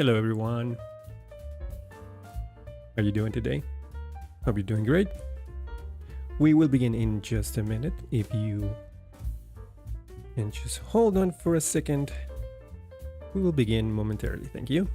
Hello everyone. How are you doing today? Hope you're doing great. We will begin in just a minute. If you can just hold on for a second, we will begin momentarily. Thank you.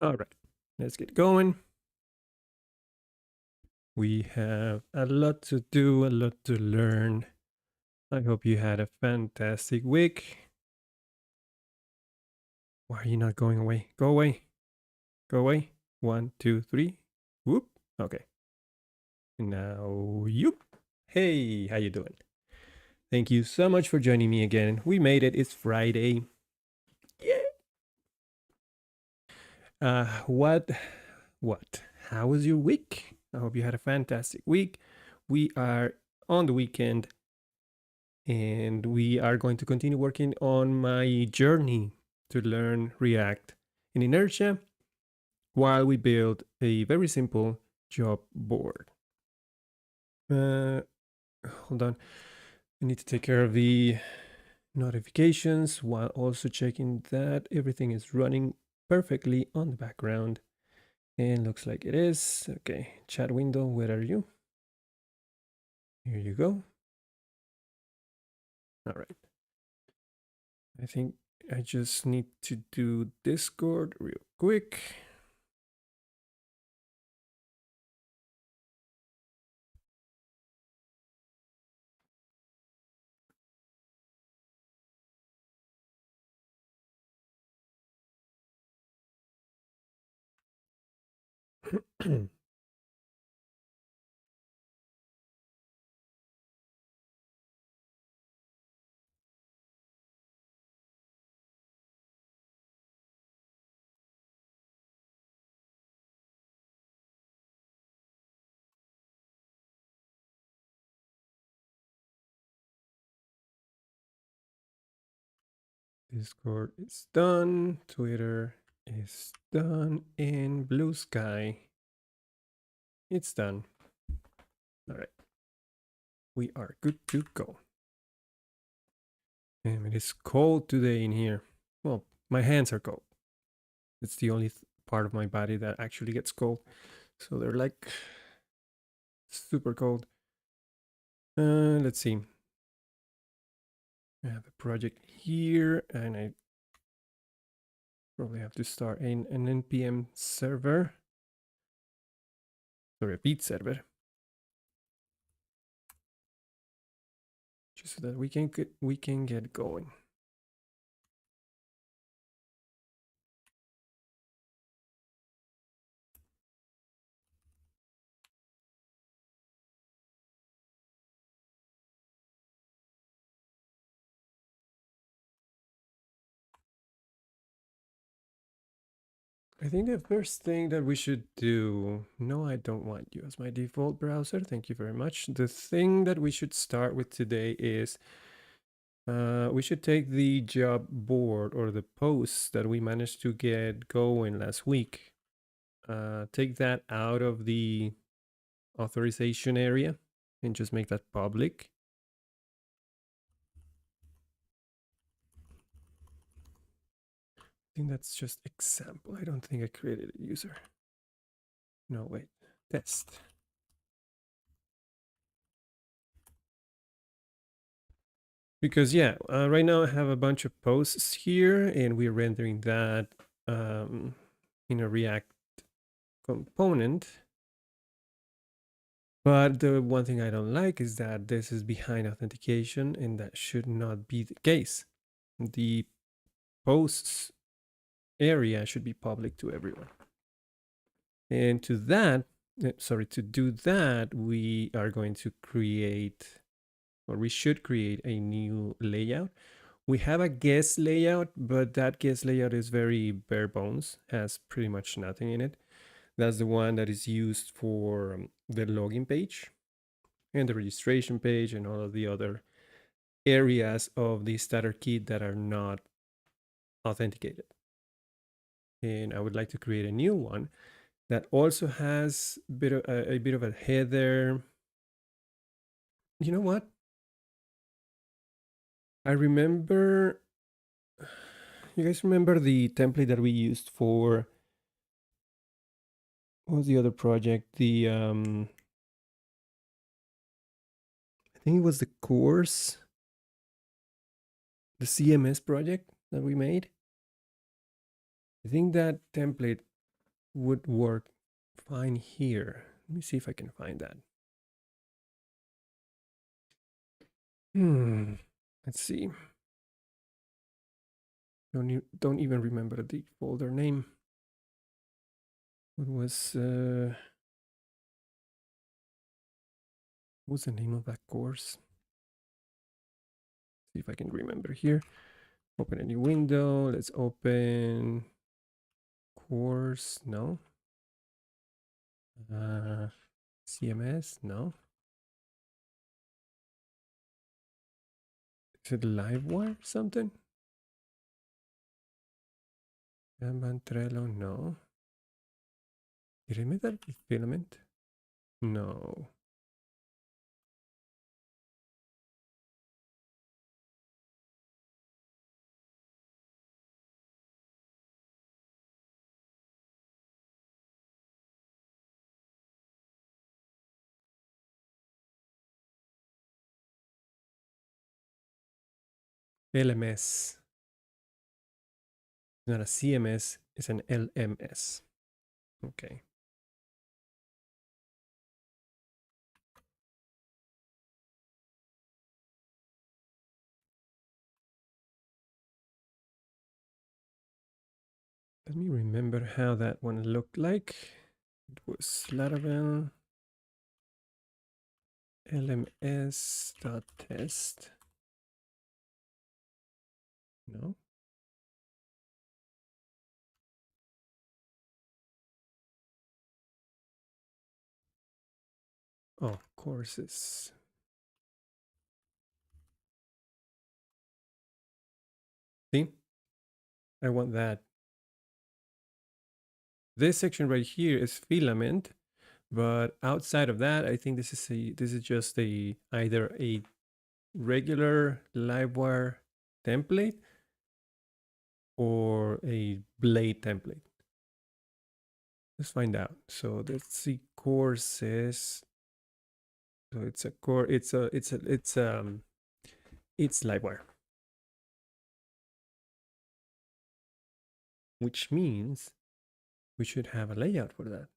All right, let's get going. We have a lot to do, a lot to learn. I hope you had a fantastic week. Why are you not going away? Go away. Go away. 1, 2, 3. Whoop. Okay. Now you. Hey, how you doing? Thank you so much for joining me again. We made it. It's Friday. Yeah. What? How was your week? I hope you had a fantastic week. We are on the weekend and we are going to continue working on my journey to learn React in Inertia while we build a very simple job board. Hold on. I need to take care of the notifications while also checking that everything is running perfectly on the background. And looks like it is. Okay, chat window, where are you? Here you go. All right. I think I just need to do Discord real quick. Discord is done. Twitter is done. And Blue Sky, it's done. All right. We are good to go. And it is cold today in here. Well, my hands are cold. It's the only part of my body that actually gets cold. So they're like super cold. Let's see. I have a project here and I probably have to start an npm server. Sorry, a beat server. Just so that we can get going. I think the first thing that we should do, no, I don't want you as my default browser. Thank you very much. The thing that we should start with today is we should take the job board or the posts that we managed to get going last week. Take that out of the authorization area and just make that public. I think that's just example. I don't think I created a user. No, wait, test. Because yeah, right now I have a bunch of posts here and we're rendering that in a React component. But the one thing I don't like is that this is behind authentication and that should not be the case. The posts area should be public to everyone. And to that, to do that, we are going to create, or we should create a new layout. We have a guest layout, but that guest layout is very bare bones, has pretty much nothing in it. That's the one that is used for the login page and the registration page and all of the other areas of the starter kit that are not authenticated. And I would like to create a new one that also has a bit of a header. You know what? I remember, you guys remember the template that we used for, what was the other project? I think it was the course, the CMS project that we made. I think that template would work fine here. Let me see if I can find that. Let's see. Don't even remember the folder name. What was the name of that course? See if I can remember here. Open a new window. Let's open course. No. CMS. No. Is it Livewire something? Kanban, Trello. No. Did I make that filament? No. LMS. Not a CMS, it's an LMS. Okay. Let me remember how that one looked like. It was Laravel lms.test. No. Oh, courses. See, I want that. This section right here is filament, but outside of that, I think this is just either a regular Livewire template or a blade template. Let's find out. So let's see courses. So it's a core. It's Livewire, which means we should have a layout for that.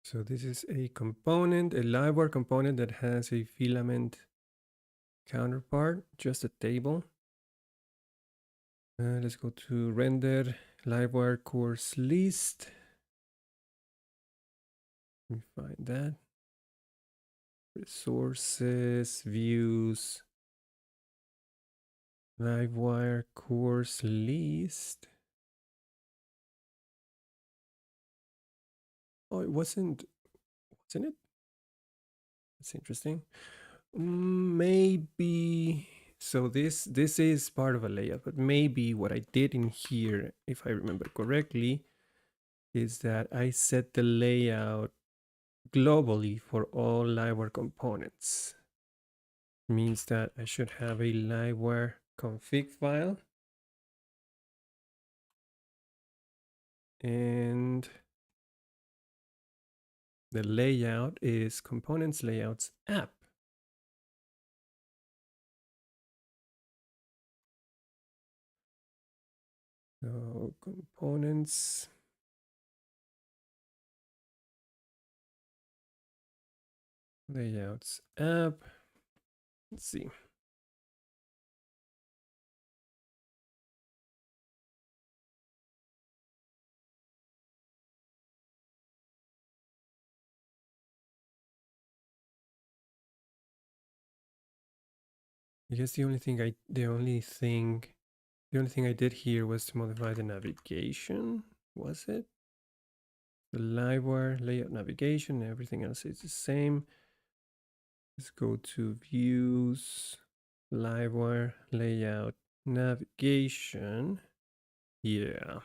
So this is a component, a Livewire component that has a filament counterpart, just a table. Let's go to render Livewire course list. Let me find that. Resources, views, Livewire course list. Oh, wasn't it? That's interesting. Maybe so this is part of a layout, but maybe what I did in here, if I remember correctly, is that I set the layout globally for all Livewire components. Means that I should have a Livewire config file, and the layout is components layouts app. So components layouts app. Let's see. I guess the only thing I did here was to modify the navigation. Was it? The Livewire layout navigation, everything else is the same. Let's go to views, Livewire layout navigation. Yeah,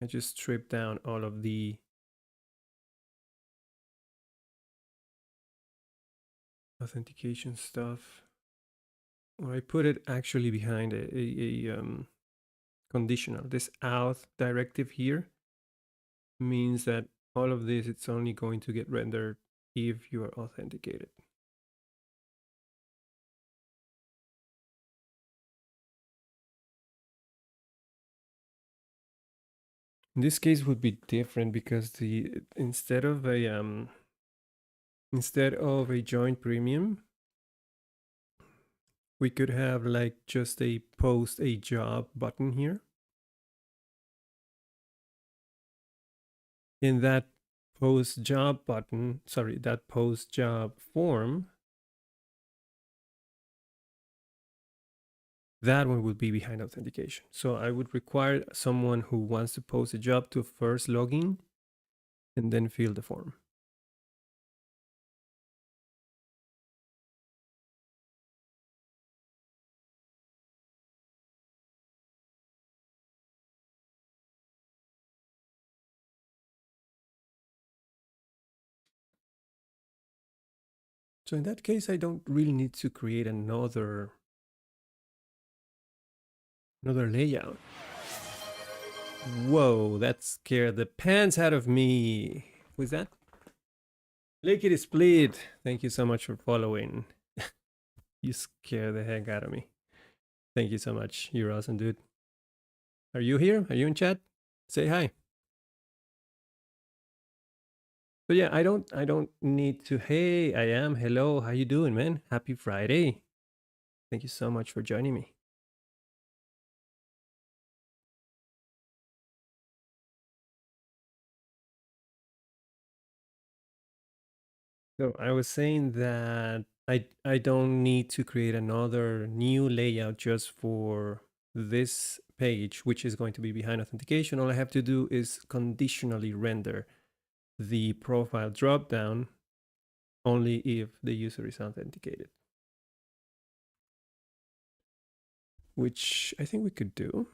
I just stripped down all of the authentication stuff. Or I put it actually behind a conditional. This auth directive here means that all of this, it's only going to get rendered if you are authenticated. In this case would be different because the instead of a joint premium, we could have like just a post a job button here. In that post job button, sorry, that post job form, that one would be behind authentication. So I would require someone who wants to post a job to first log in and then fill the form. So in that case, I don't really need to create another layout. Whoa, that scared the pants out of me. Who's that? Lickety Split. Thank you so much for following. You scare the heck out of me. Thank you so much. You're awesome, dude. Are you here? Are you in chat? Say hi. So yeah, I don't need to. Hey, I am. Hello, how you doing, man? Happy Friday. Thank you so much for joining me. So I was saying that I don't need to create another new layout just for this page, which is going to be behind authentication. All I have to do is conditionally render the profile dropdown only if the user is authenticated, which I think we could do.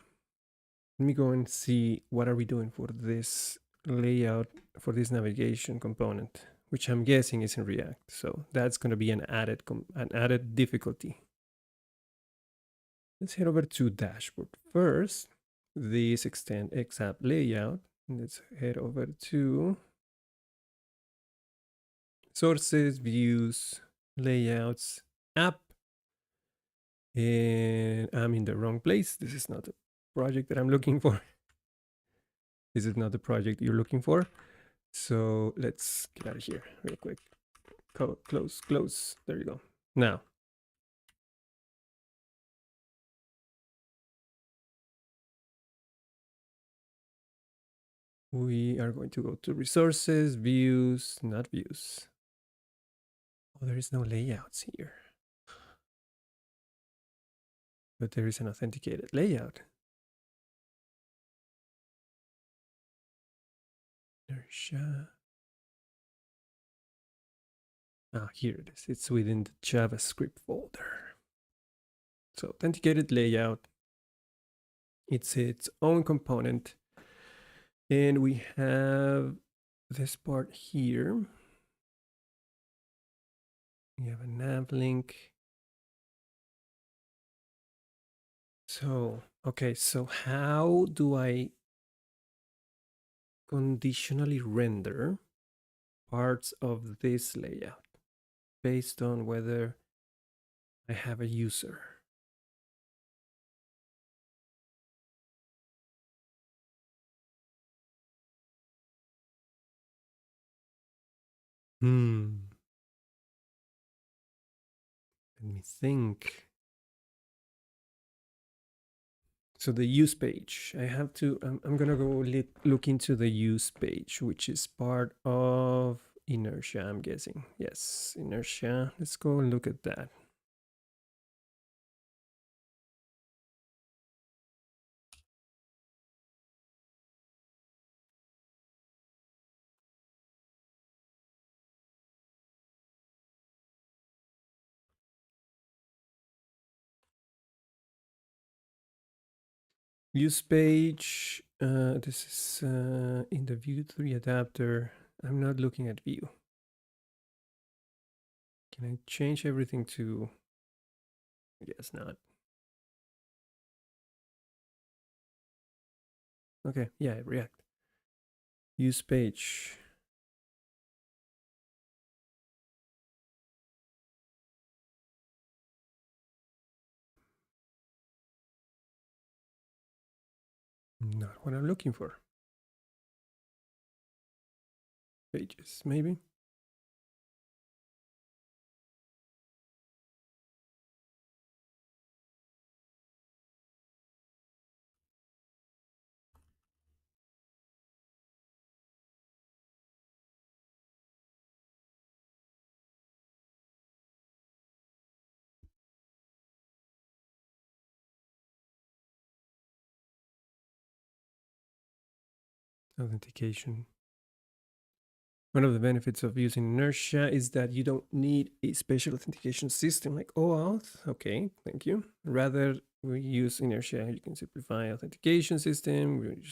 Let me go and see what are we doing for this layout, for this navigation component, which I'm guessing is in React. So that's going to be an added difficulty. Let's head over to dashboard first. This extend XApp layout. Let's head over to sources, views, layouts, app. And I'm in the wrong place. This is not the project that I'm looking for. This is not the project you're looking for. So let's get out of here real quick. Close. There you go. Now, we are going to go to resources, views, not views. Oh, there is no layouts here, but there is an authenticated layout. Inertia. Ah, here it is. It's within the JavaScript folder. So authenticated layout. It's its own component. And we have this part here. We have a nav link. So, okay, so how do I conditionally render parts of this layout based on whether I have a user? Let me think. So the use page, I have to, I'm gonna go look into the use page, which is part of Inertia, I'm guessing. Yes, Inertia. Let's go and look at that. Use page, this is in the Vue 3 adapter. I'm not looking at Vue. Can I change everything to, I guess not. Okay, yeah, React. Use page. Not what I'm looking for. Pages, maybe. Authentication. One of the benefits of using Inertia is that you don't need a special authentication system like OAuth. Okay, thank you. Rather, we use Inertia. You can simplify authentication system.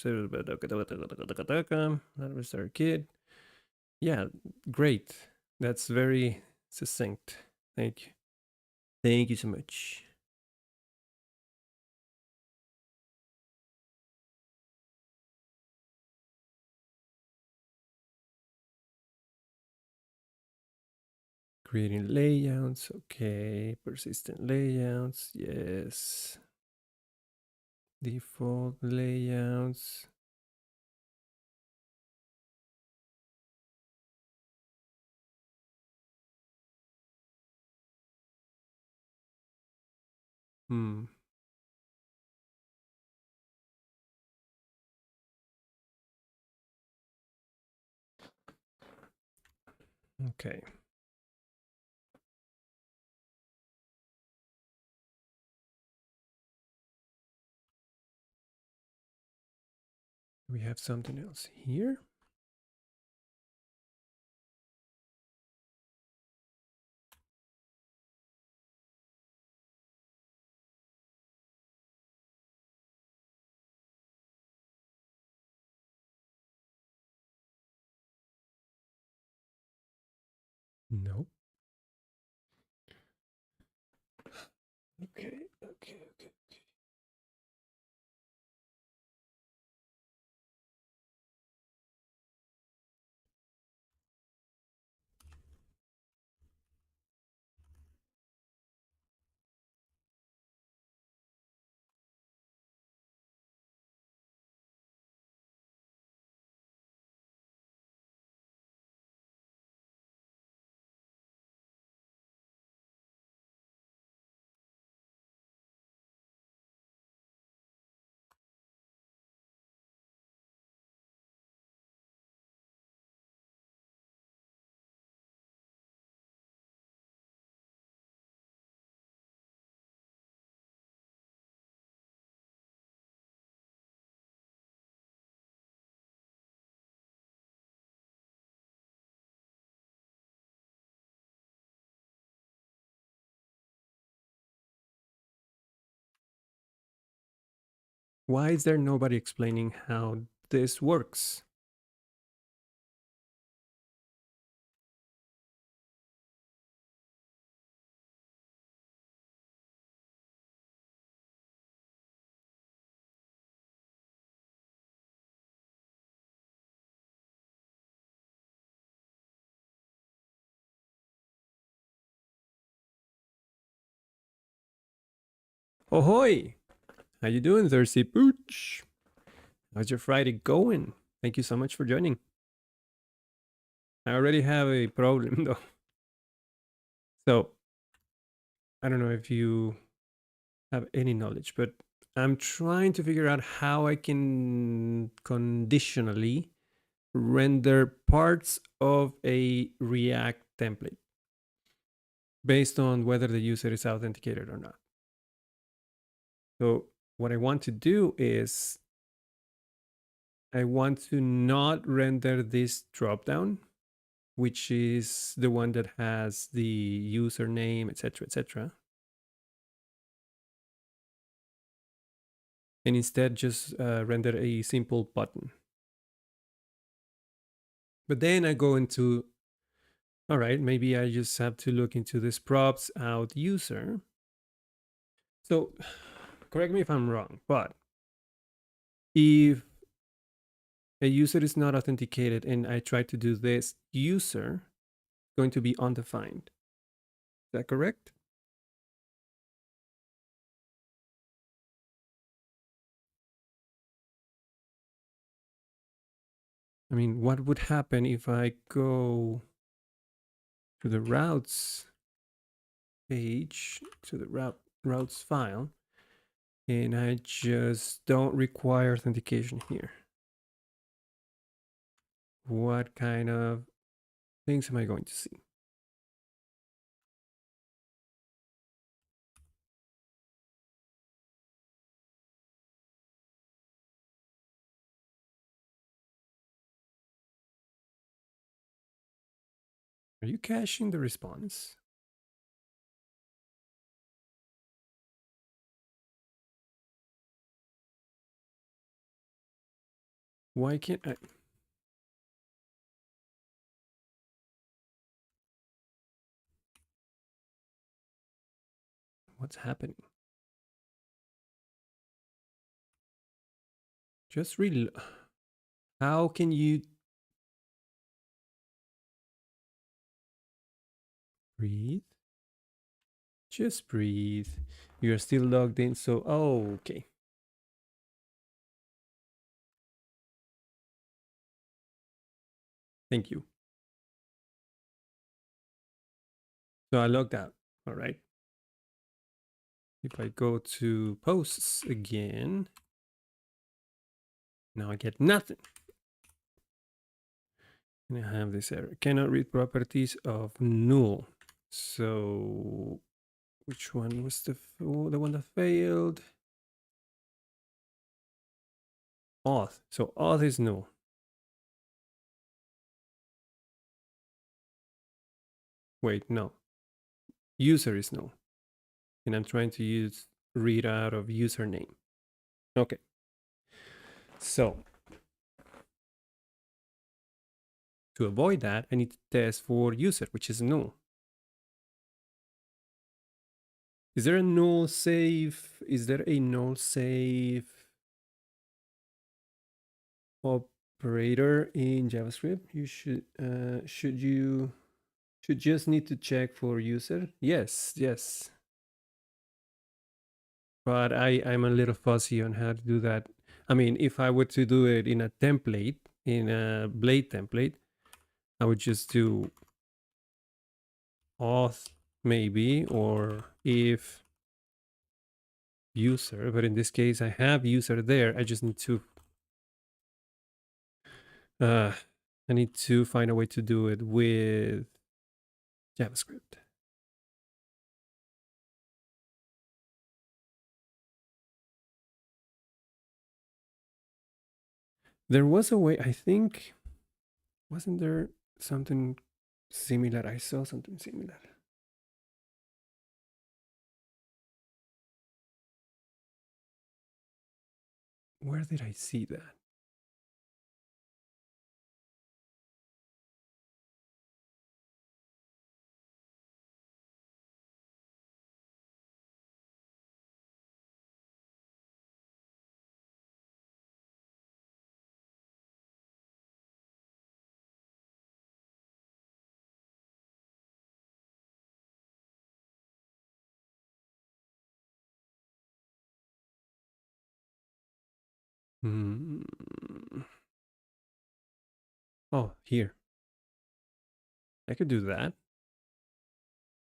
Start kit. Yeah, great. That's very succinct. Thank you. Thank you so much. Creating layouts. Okay. Persistent layouts. Yes. Default layouts. Hmm. Okay. We have something else here. Nope. Okay, okay, okay. Why is there nobody explaining how this works? Ahoy! How you doing, Thirsty Pooch? How's your Friday going? Thank you so much for joining. I already have a problem though. So I don't know if you have any knowledge, but I'm trying to figure out how I can conditionally render parts of a React template based on whether the user is authenticated or not. So what I want to do is I want to not render this dropdown, which is the one that has the username, etc., etc., and instead just render a simple button. But then I go into, all right, maybe I just have to look into this props out user. So correct me if I'm wrong, but if a user is not authenticated and I try to do this user, going to be undefined. Is that correct? I mean, what would happen if I go to the routes page, to the routes file, and I just don't require authentication here? What kind of things am I going to see? Are you caching the response? Why can't I? What's happening? Just really. How can you breathe? Just breathe. You're still logged in, so oh, okay. Thank you. So I logged out. All right. If I go to posts again, now I get nothing. And I have this error. Cannot read properties of null. So which one was the one that failed? Auth. So auth is null. Wait, no. User is null. And I'm trying to use read out of username. Okay. So to avoid that, I need to test for user, which is null. Is there a null save? Is there a null save operator in JavaScript? You should just need to check for user. Yes, yes. But I'm a little fuzzy on how to do that. I mean, if I were to do it in a template, in a Blade template, I would just do auth maybe, or if user, but in this case I have user there. I just need to I need to find a way to do it with JavaScript. There was a way, I think, wasn't there something similar? I saw something similar. Where did I see that? Hmm. Oh, here. I could do that.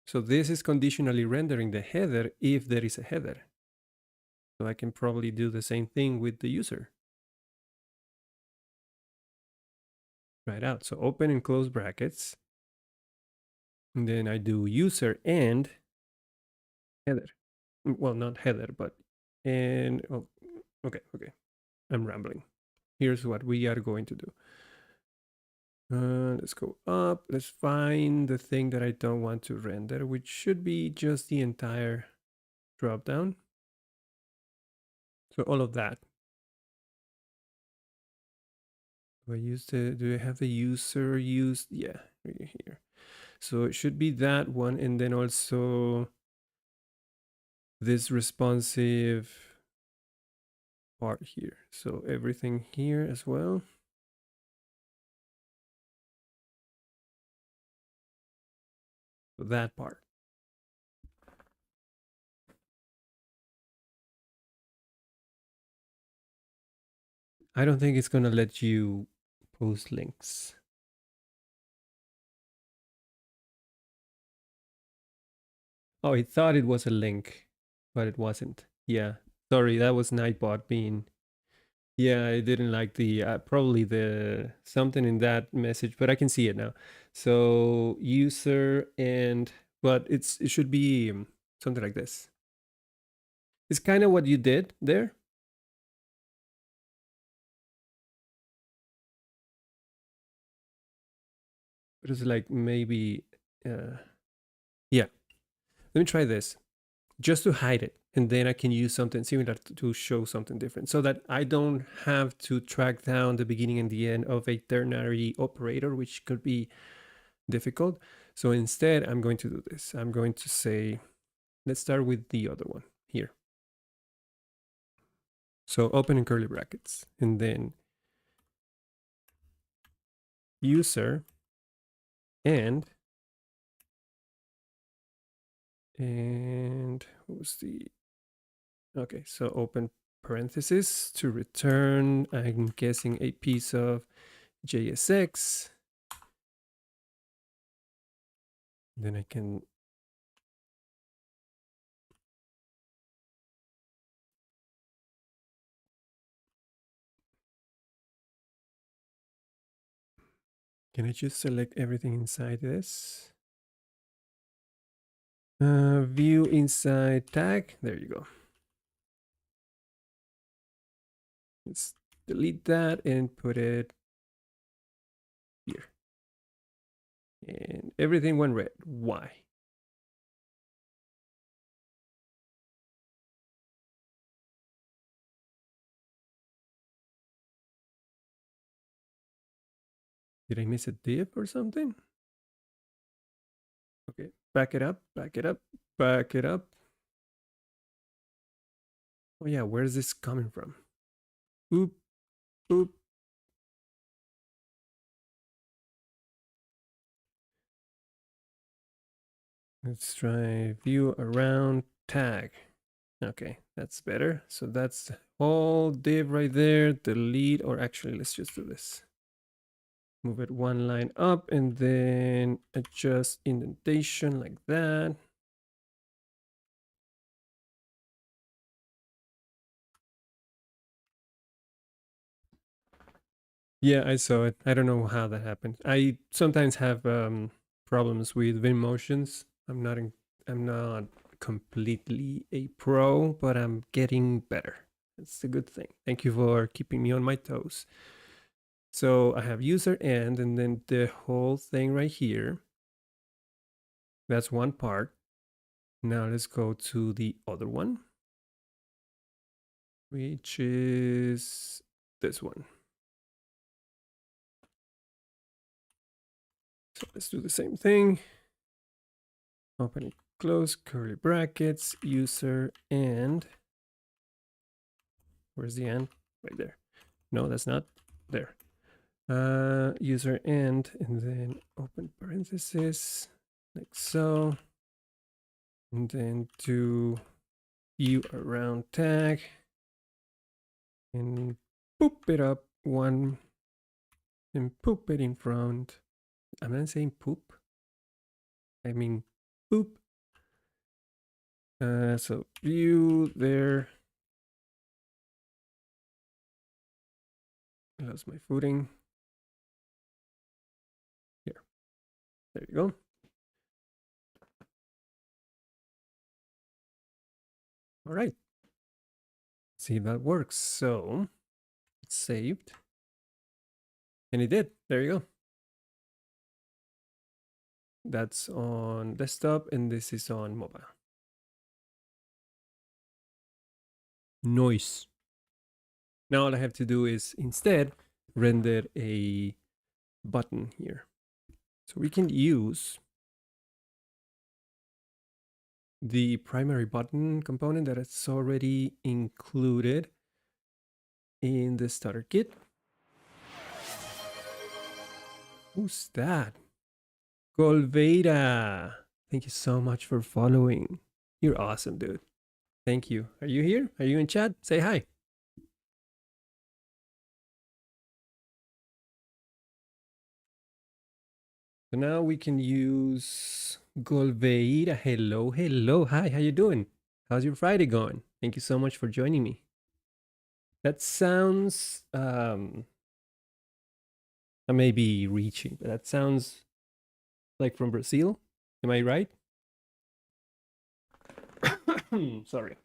So this is conditionally rendering the header if there is a header. So I can probably do the same thing with the user. Right out. So open and close brackets. And then I do user and header. Well, not header, but and oh, okay. I'm rambling. Here's what we are going to do. Let's go up. Let's find the thing that I don't want to render, which should be just the entire drop down. So all of that. Do I use the? Do I have the user used? Yeah, right here. So it should be that one, and then also this responsive part here. So everything here as well. So that part. I don't think it's gonna let you post links. Oh, it thought it was a link, but it wasn't. Yeah. Sorry, that was Nightbot being. Yeah, I didn't like the probably the something in that message, but I can see it now. So user and but it should be something like this. It's kind of what you did there. It was like maybe yeah. Let me try this just to hide it, and then I can use something similar to show something different, so that I don't have to track down the beginning and the end of a ternary operator, which could be difficult. So instead, I'm going to do this. I'm going to say, let's start with the other one here. So open in curly brackets, and then user and what was the okay, so open parenthesis to return, I'm guessing, a piece of JSX. Then I can I just select everything inside this? View inside tag. There you go. Let's delete that and put it here. And everything went red. Why? Did I miss a div or something? Okay, back it up, back it up, back it up. Oh yeah, where's this coming from? Oop, oop. Let's try view around tag. Okay, that's better. So that's all div right there. Delete, or actually, let's just do this. Move it one line up and then adjust indentation like that. Yeah, I saw it. I don't know how that happened. I sometimes have problems with Vim motions. I'm not completely a pro, but I'm getting better. It's a good thing. Thank you for keeping me on my toes. So I have user end, and then the whole thing right here. That's one part. Now let's go to the other one. which is this one. So let's do the same thing. Open and close curly brackets, user and where's the end? Right there. No, that's not there. User end and then open parenthesis like so. And then do view around tag and poop it up one and poop it in front. I'm not saying poop. I mean poop. So view there. I lost my footing. Here. There you go. All right. See if that works. So it's saved. And it did. There you go. That's on desktop and this is on mobile. Noise. Now all I have to do is instead render a button here. So we can use the primary button component that is already included in the starter kit. Who's that? Golveira. Thank you so much for following. You're awesome, dude. Thank you. Are you here? Are you in chat? Say hi. So now we can use Golveira. Hello, hello. Hi, how you doing? How's your Friday going? Thank you so much for joining me. That sounds I may be reaching, but that sounds like from Brazil. Am I right? Sorry.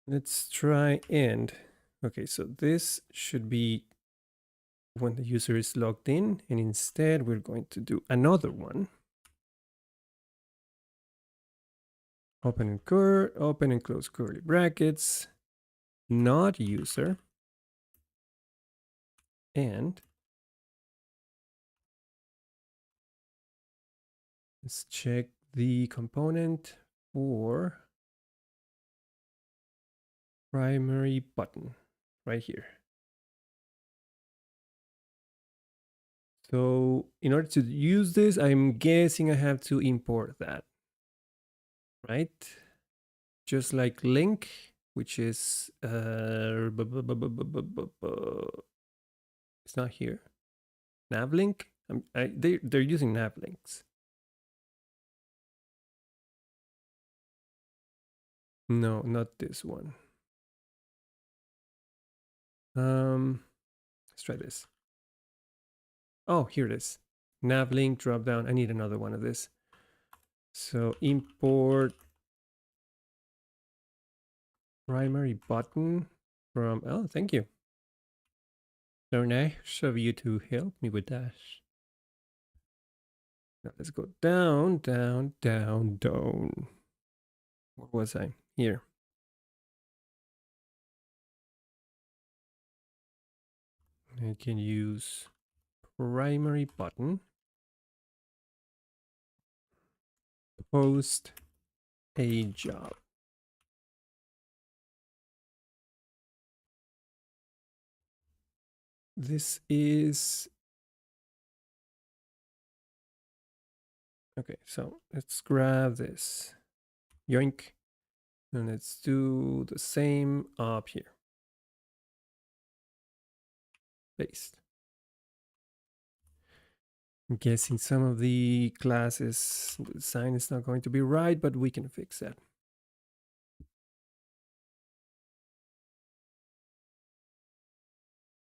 Let's try and okay, so this should be when the user is logged in, and instead we're going to do another one. Open and close curly brackets, not user, and let's check the component for primary button right here. So in order to use this, I'm guessing I have to import that, right? Just like link, which is it's not here. Navlink. They're using navlinks. No, not this one. Let's try this. Oh, here it is. Navlink drop down. I need another one of this. So import primary button from. Oh, thank you. So nice of you to help me with that. Now let's go down, down, down, down. Where was I? Here. I can use primary button. Post a job. This is okay. So let's grab this. Yoink. And let's do the same up here. Paste. I'm guessing some of the classes, the design is not going to be right, but we can fix that.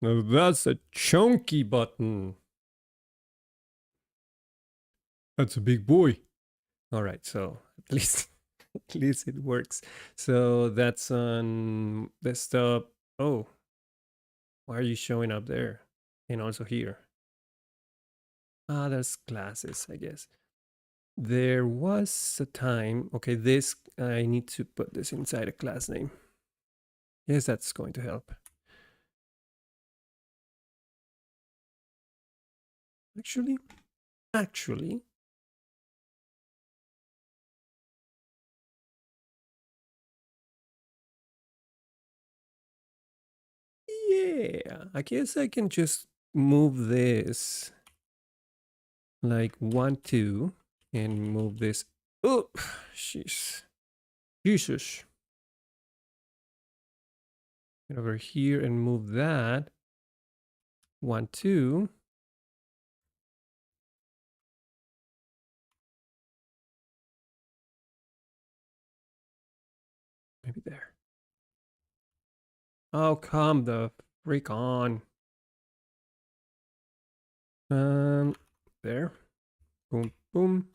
Now that's a chunky button. That's a big boy. All right, so at least at least it works. So that's on desktop. Oh, why are you showing up there? And also here. There's classes, I guess. There was a time, okay, this, I need to put this inside a class name. Yes, that's going to help. Actually, yeah, I guess I can just move this like 1, 2, and move this. Oh, jeez. Jesus. Get over here and move that 1, 2. Maybe there. Oh, come the freak on. Um, there. Boom, boom.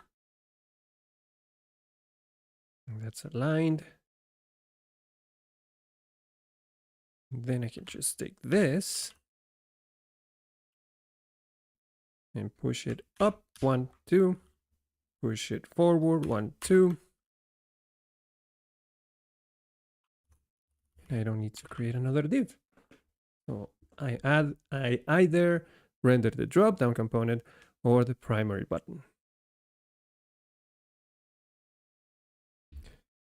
And that's aligned. Then I can just take this and push it up 1, 2. Push it forward 1, 2. I don't need to create another div. So I either render the drop down component or the primary button.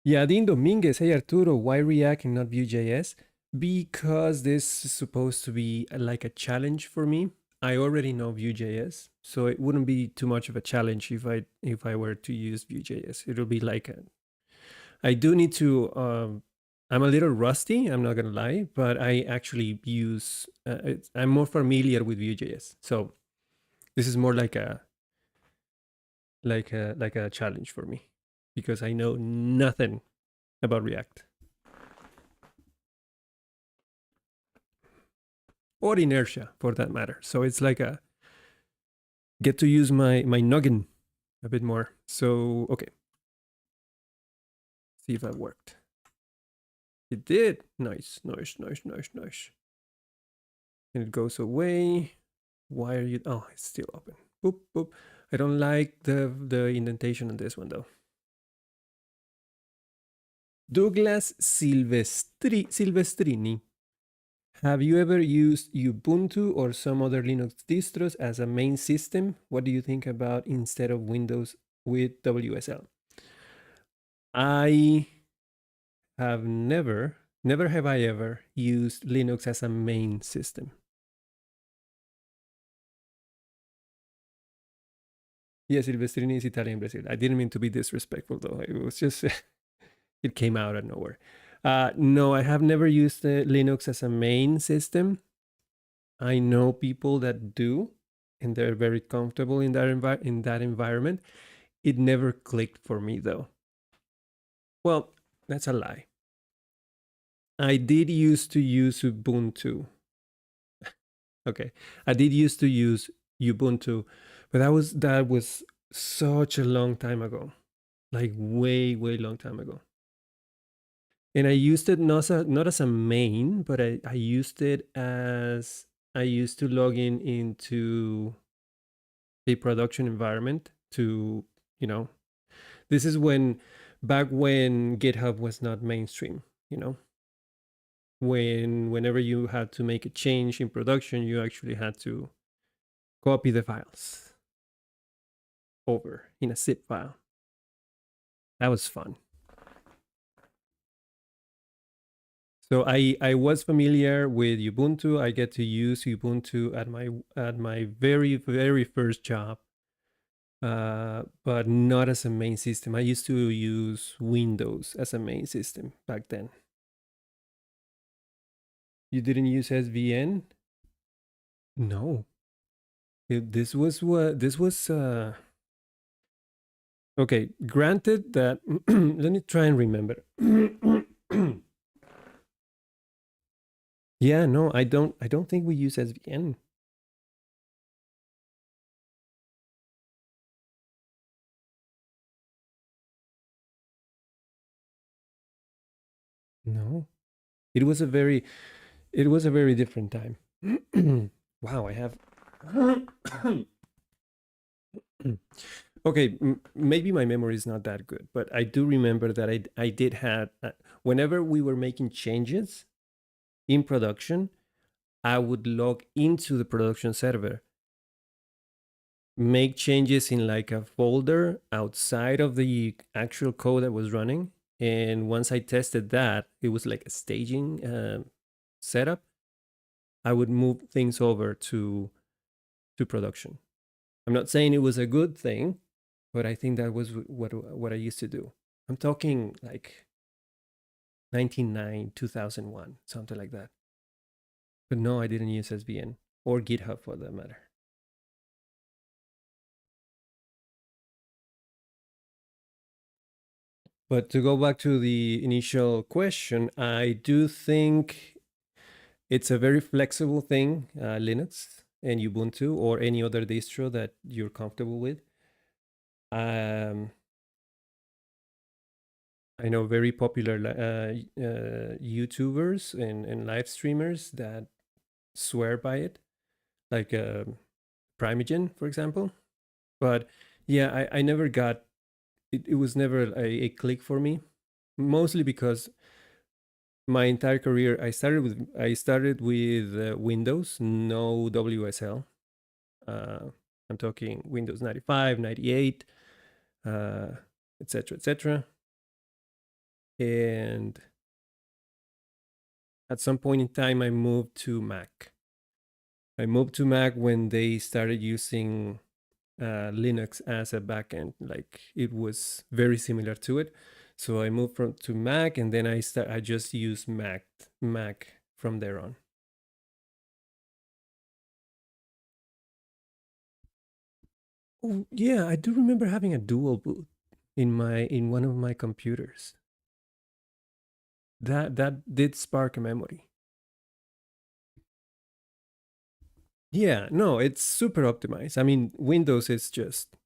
Yeah, Dean Dominguez, hey Arturo, why React and not Vue.js? Because this is supposed to be like a challenge for me. I already know Vue.js, so it wouldn't be too much of a challenge if I were to use Vue.js. It'll be like I do need to. I'm a little rusty. I'm not gonna lie, but I actually use. I'm more familiar with Vue.js, so this is more like a challenge for me because I know nothing about React or Inertia for that matter. So it's like a get to use my noggin a bit more. So okay, see if that worked. It did. Nice, nice, nice, nice, nice. And it goes away. Why are you? Oh, it's still open. Boop boop. I don't like the indentation on this one though. Douglas Silvestrini. Have you ever used Ubuntu or some other Linux distros as a main system? What do you think about instead of Windows with WSL? I have never have I ever used Linux as a main system. Yes, Silvestrini is Italian Brazil. I didn't mean to be disrespectful though. It was just it came out of nowhere. No, I have never used Linux as a main system. I know people that do, and they're very comfortable in that environment. It never clicked for me though. Well, that's a lie. I did used to use Ubuntu. Okay, I did used to use Ubuntu, but that was such a long time ago, like way long time ago. And I used it not as a main, but I used it as I used to log in into a production environment to, you know, this is back when GitHub was not mainstream, you know, whenever you had to make a change in production, you actually had to copy the files over in a zip file. That was fun. So I was familiar with Ubuntu. I get to use Ubuntu at my very first job, but not as a main system. I used to use Windows as a main system back then. You didn't use SVN? No. This was what this was. Okay, granted that. Let me try and remember. Yeah, no, I don't. I don't think we use SVN. No, it was a very. It was a very different time. Wow, I have. Okay, maybe my memory is not that good, but I do remember that I did had whenever we were making changes in production, I would log into the production server, make changes in like a folder outside of the actual code that was running, and once I tested that, it was like a staging setup. I would move things over to production. I'm not saying it was a good thing, but I think that was what I used to do. I'm talking like 1999, 2001, something like that. But no, I didn't use SVN or GitHub for that matter. But to go back to the initial question, I do think it's a very flexible thing, Linux and Ubuntu or any other distro that you're comfortable with. Um, I know very popular YouTubers and live streamers that swear by it, like Primogen, for example. But yeah, I never got it. It was never a click for me, mostly because my entire career I started with Windows, no WSL. Uh, I'm talking Windows 95, 98, uh, etc., etc. And at some point in time, I moved to Mac. I moved to Mac when they started using Linux as a backend. Like it was very similar to it. So I moved from to Mac, and then I just use Mac from there on. Oh, yeah, I do remember having a dual boot in one of my computers. That did spark a memory. Yeah, no, it's super optimized. I mean, Windows is just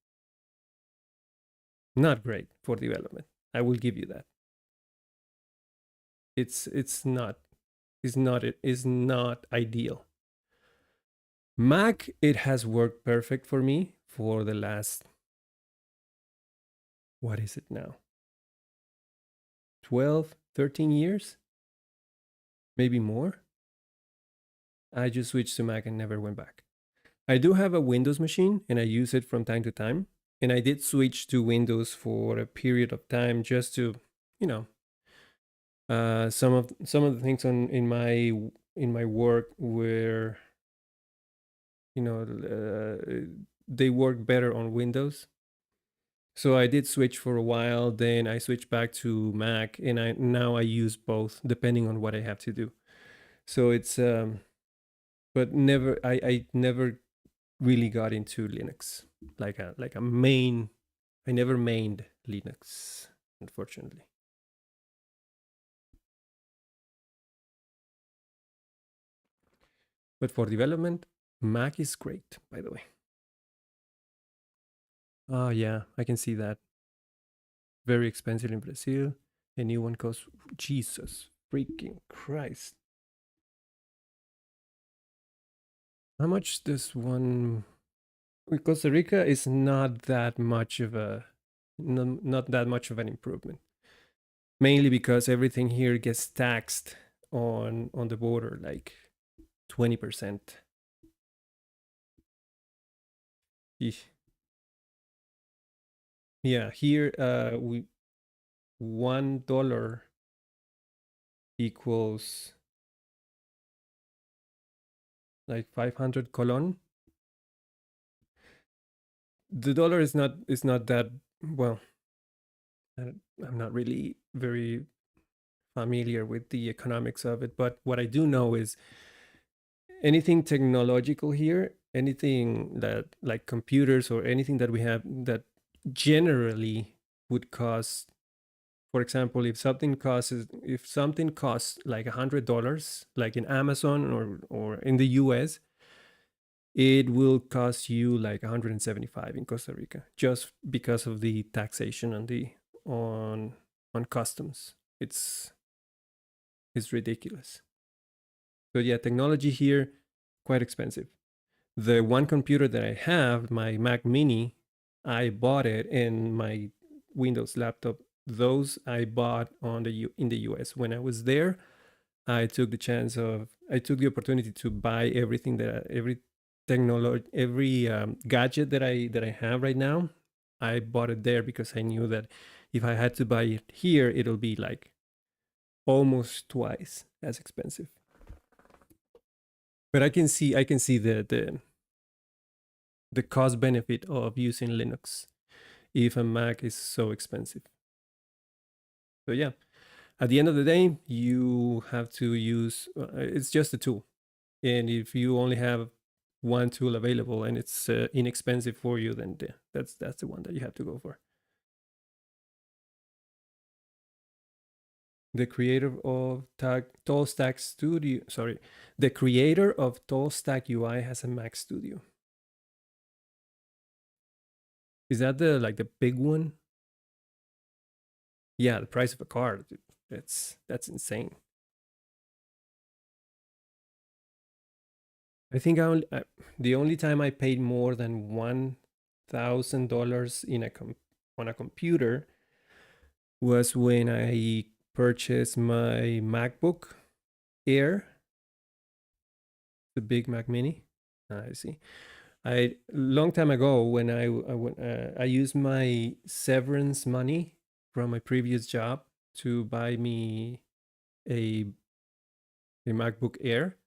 not great for development. I will give you that. It's not it is not ideal. Mac, it has worked perfect for me for the last, what is it now? 12, 13 years, maybe more. I just switched to Mac and never went back. I do have a Windows machine and I use it from time to time. And I did switch to Windows for a period of time just to, you know, some of the things in my work where you know they work better on Windows. So I did switch for a while. Then I switched back to Mac, and I now I use both depending on what I have to do. So it's but never I never really got into Linux like a main. I never mained Linux, unfortunately. But for development, Mac is great, by the way. Oh yeah, I can see that. Very expensive in Brazil. A new one costs, Jesus freaking Christ. How much this one? Costa Rica is not that much of a not that much of an improvement. Mainly because everything here gets taxed on the border, like 20%. Yeah, here we $1 equals like 500 colon. The dollar is not that well. I'm not really very familiar with the economics of it, but what I do know is anything technological here, anything that like computers or anything that we have that generally would cost. For example, if something costs like $100, like in Amazon or in the US, it will cost you like 175 in Costa Rica just because of the taxation on on customs. It's ridiculous. So yeah, technology here quite expensive. The one computer that I have, my Mac Mini, I bought it, and my Windows laptop, those I bought in the US. When I was there, I took the opportunity to buy everything every technology, every gadget that I have right now. I bought it there because I knew that if I had to buy it here, it'll be like almost twice as expensive. But I can see the cost benefit of using Linux if a Mac is so expensive. So yeah, at the end of the day, you have to use it's just a tool. And if you only have one tool available and it's inexpensive for you, then that's the one that you have to go for. The creator of Tall Stack Studio, sorry, the creator of Tall Stack UI has a Mac Studio. Is that the like the big one? Yeah, the price of a car. That's insane. I think the only time I paid more than $1,000 on a computer was when I purchased my MacBook Air, the big Mac Mini. I see. I long time ago when I used my severance money from my previous job to buy me a a MacBook Air,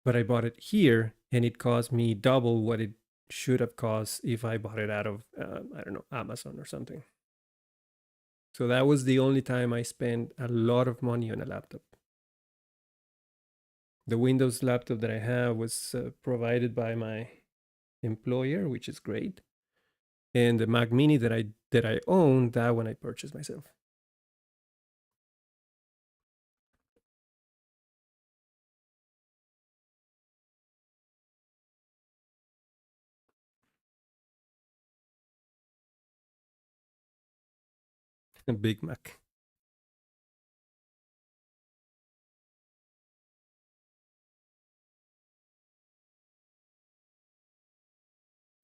but I bought it here and it cost me double what it should have cost if I bought it out of I don't know, Amazon or something. So that was the only time I spent a lot of money on a laptop. The Windows laptop that I have was provided by my employer, which is great. And the Mac Mini that I own, that one I purchased myself. A Big Mac.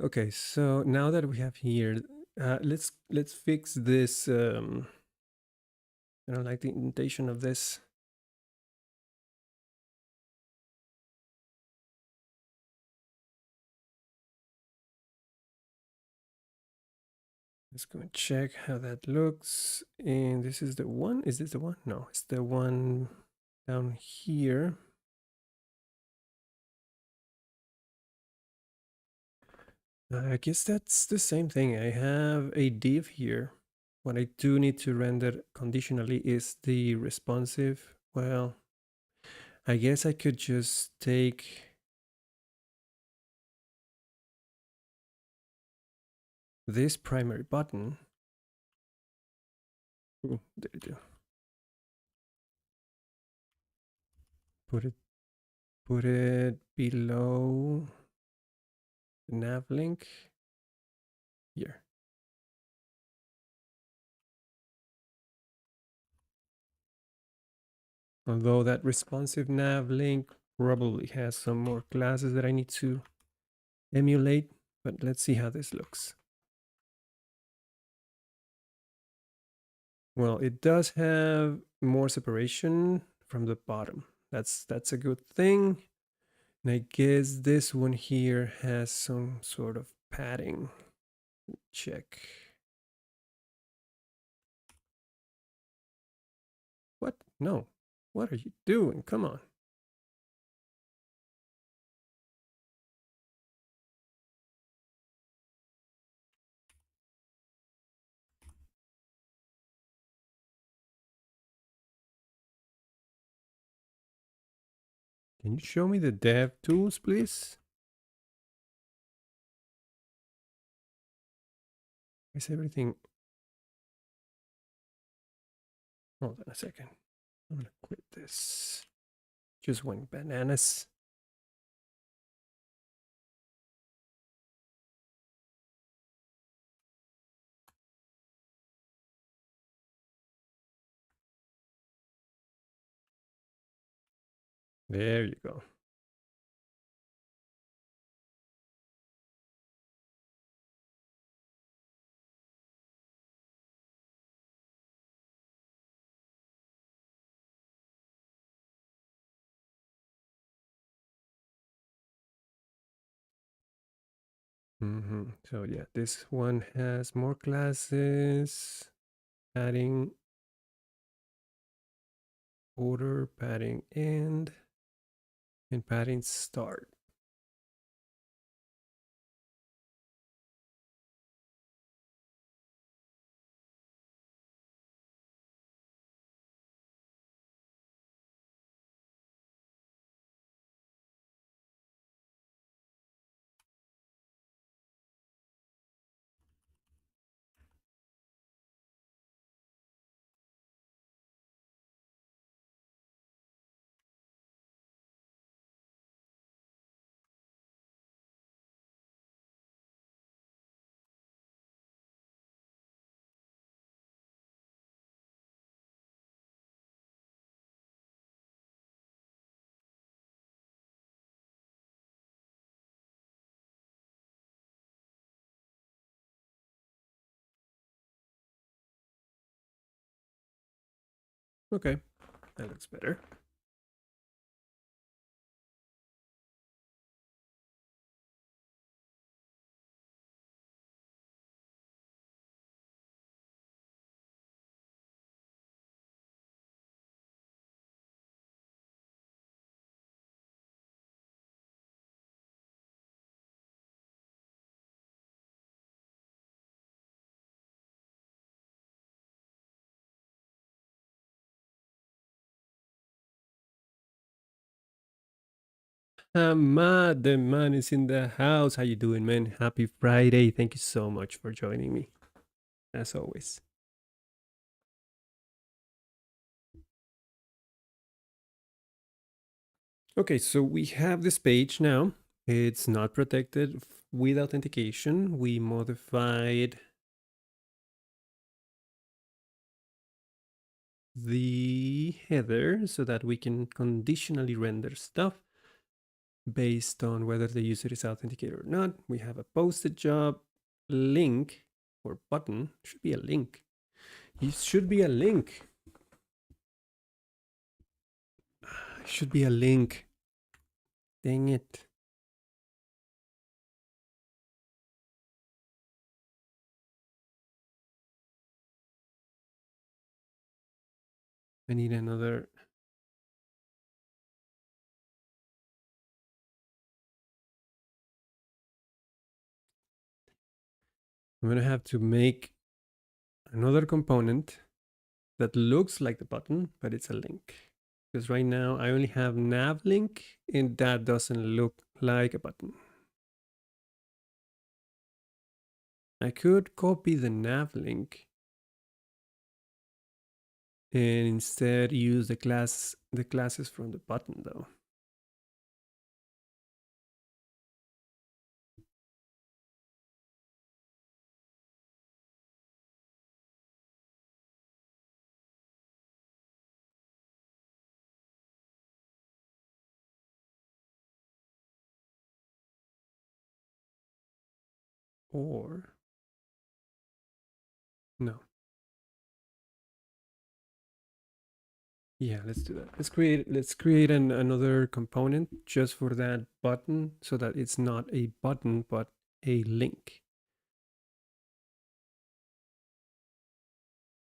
Okay, so now that we have here, let's fix this. I don't like the indentation of this. Let's go and check how that looks. And this is the one. Is this the one? No, it's the one down here. I guess that's the same thing. I have a div here. What I do need to render conditionally is the responsive. Well, I guess I could just take this primary button. Ooh, there you go. Put it below the nav link here. Although that responsive nav link probably has some more classes that I need to emulate, but let's see how this looks. Well, it does have more separation from the bottom. That's a good thing. And I guess this one here has some sort of padding. Check. What? No. What are you doing? Come on. Can you show me the dev tools, please? Is everything... Hold on a second. I'm gonna quit this. Just went bananas. There you go. So yeah, this one has more classes, padding, order, padding end, and padding start. Okay, that looks better. Ahmad, the man is in the house. How you doing, man? Happy Friday. Thank you so much for joining me, as always. Okay, so we have this page now. It's not protected with authentication. We modified the header so that we can conditionally render stuff based on whether the user is authenticated or not. We have a posted job link or button. Should be a link. It should be a link. Should be a link. Dang it. I need another. I'm going to have to make another component that looks like the button, but it's a link. Because right now I only have nav link and that doesn't look like a button. I could copy the nav link and instead use the classes from the button though. Or no. Yeah, let's do that. Let's create another component just for that button so that it's not a button but a link.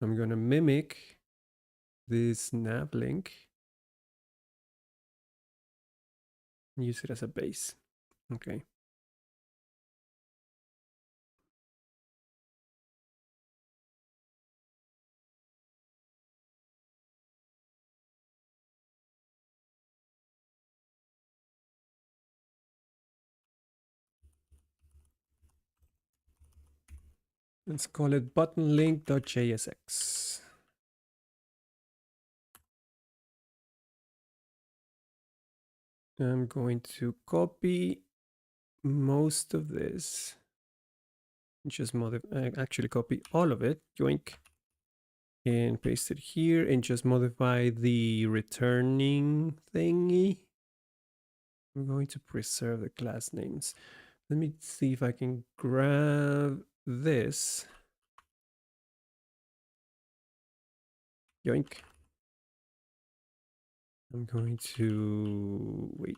I'm gonna mimic this nav link, use it as a base. Okay. Let's call it buttonlink.jsx. I'm going to copy most of this. Just actually copy all of it, yoink, and paste it here and just modify the returning thingy. I'm going to preserve the class names. Let me see if I can grab this. Yoink. I'm going to wait.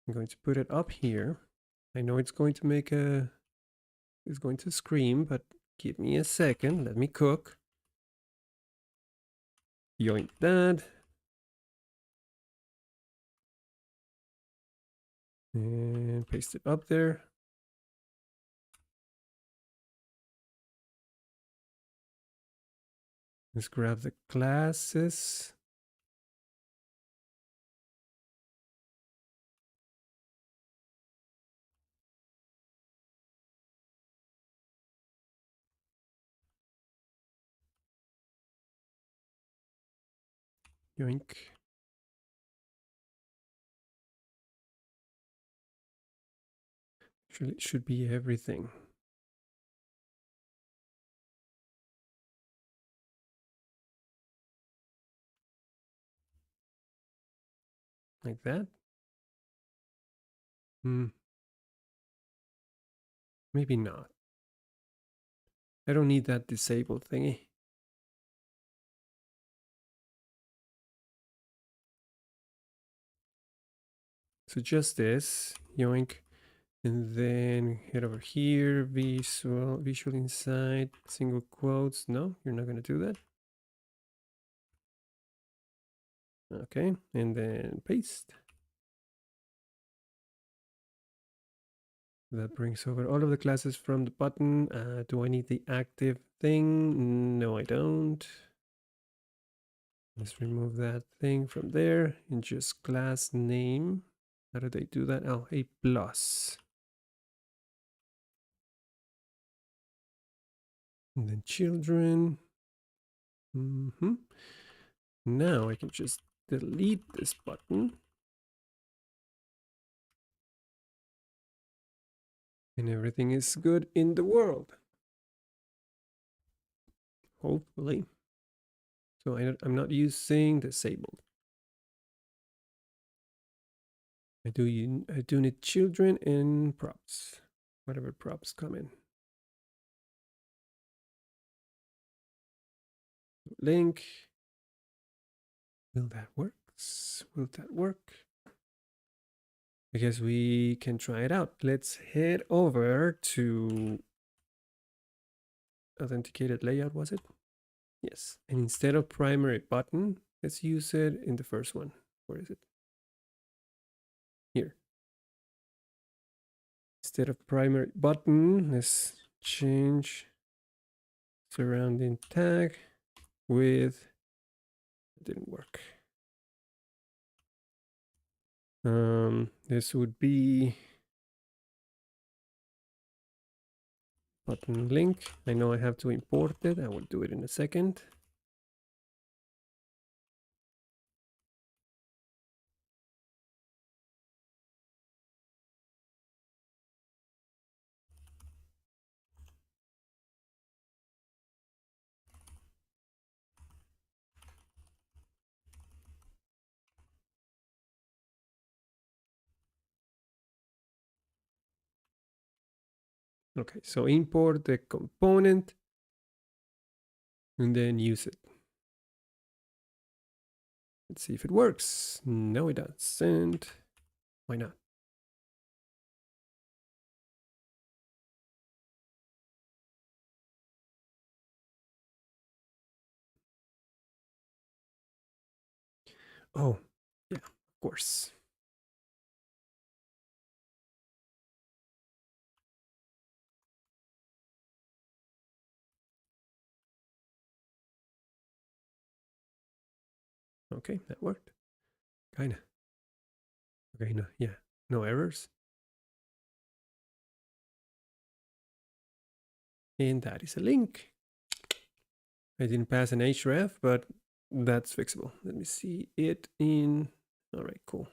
I'm going to put it up here. I know it's going to make a, it's going to scream, but give me a second. Let me cook. Yoink that. And paste it up there. Let's grab the classes. Yoink. Actually, it should be everything. Like that. Maybe not. I don't need that disabled thingy. So just this, yoink. And then head over here, visual inside, single quotes. No, you're not going to do that. Okay, and then paste. That brings over all of the classes from the button. Do I need the active thing? No, I don't. Let's remove that thing from there and just class name. How do they do that? Oh, a plus. And then children. Now I can just delete this button. And everything is good in the world. Hopefully. So I'm not using disabled. I do need children and props. Whatever props come in. Link. Will that work? Will that work? I guess we can try it out. Let's head over to authenticated layout, was it? Yes. And instead of primary button, let's use it in the first one. Where is it? Here. Instead of primary button, let's change surrounding tag with, it didn't work. This would be button link. I know I have to import it. I will do it in a second. Okay, so import the component and then use it. Let's see if it works. No, it doesn't. Why not? Oh, yeah, of course. Okay, that worked. Kinda. Okay, no, yeah, no errors. And that is a link. I didn't pass an href, but that's fixable. Let me see it in. All right, cool.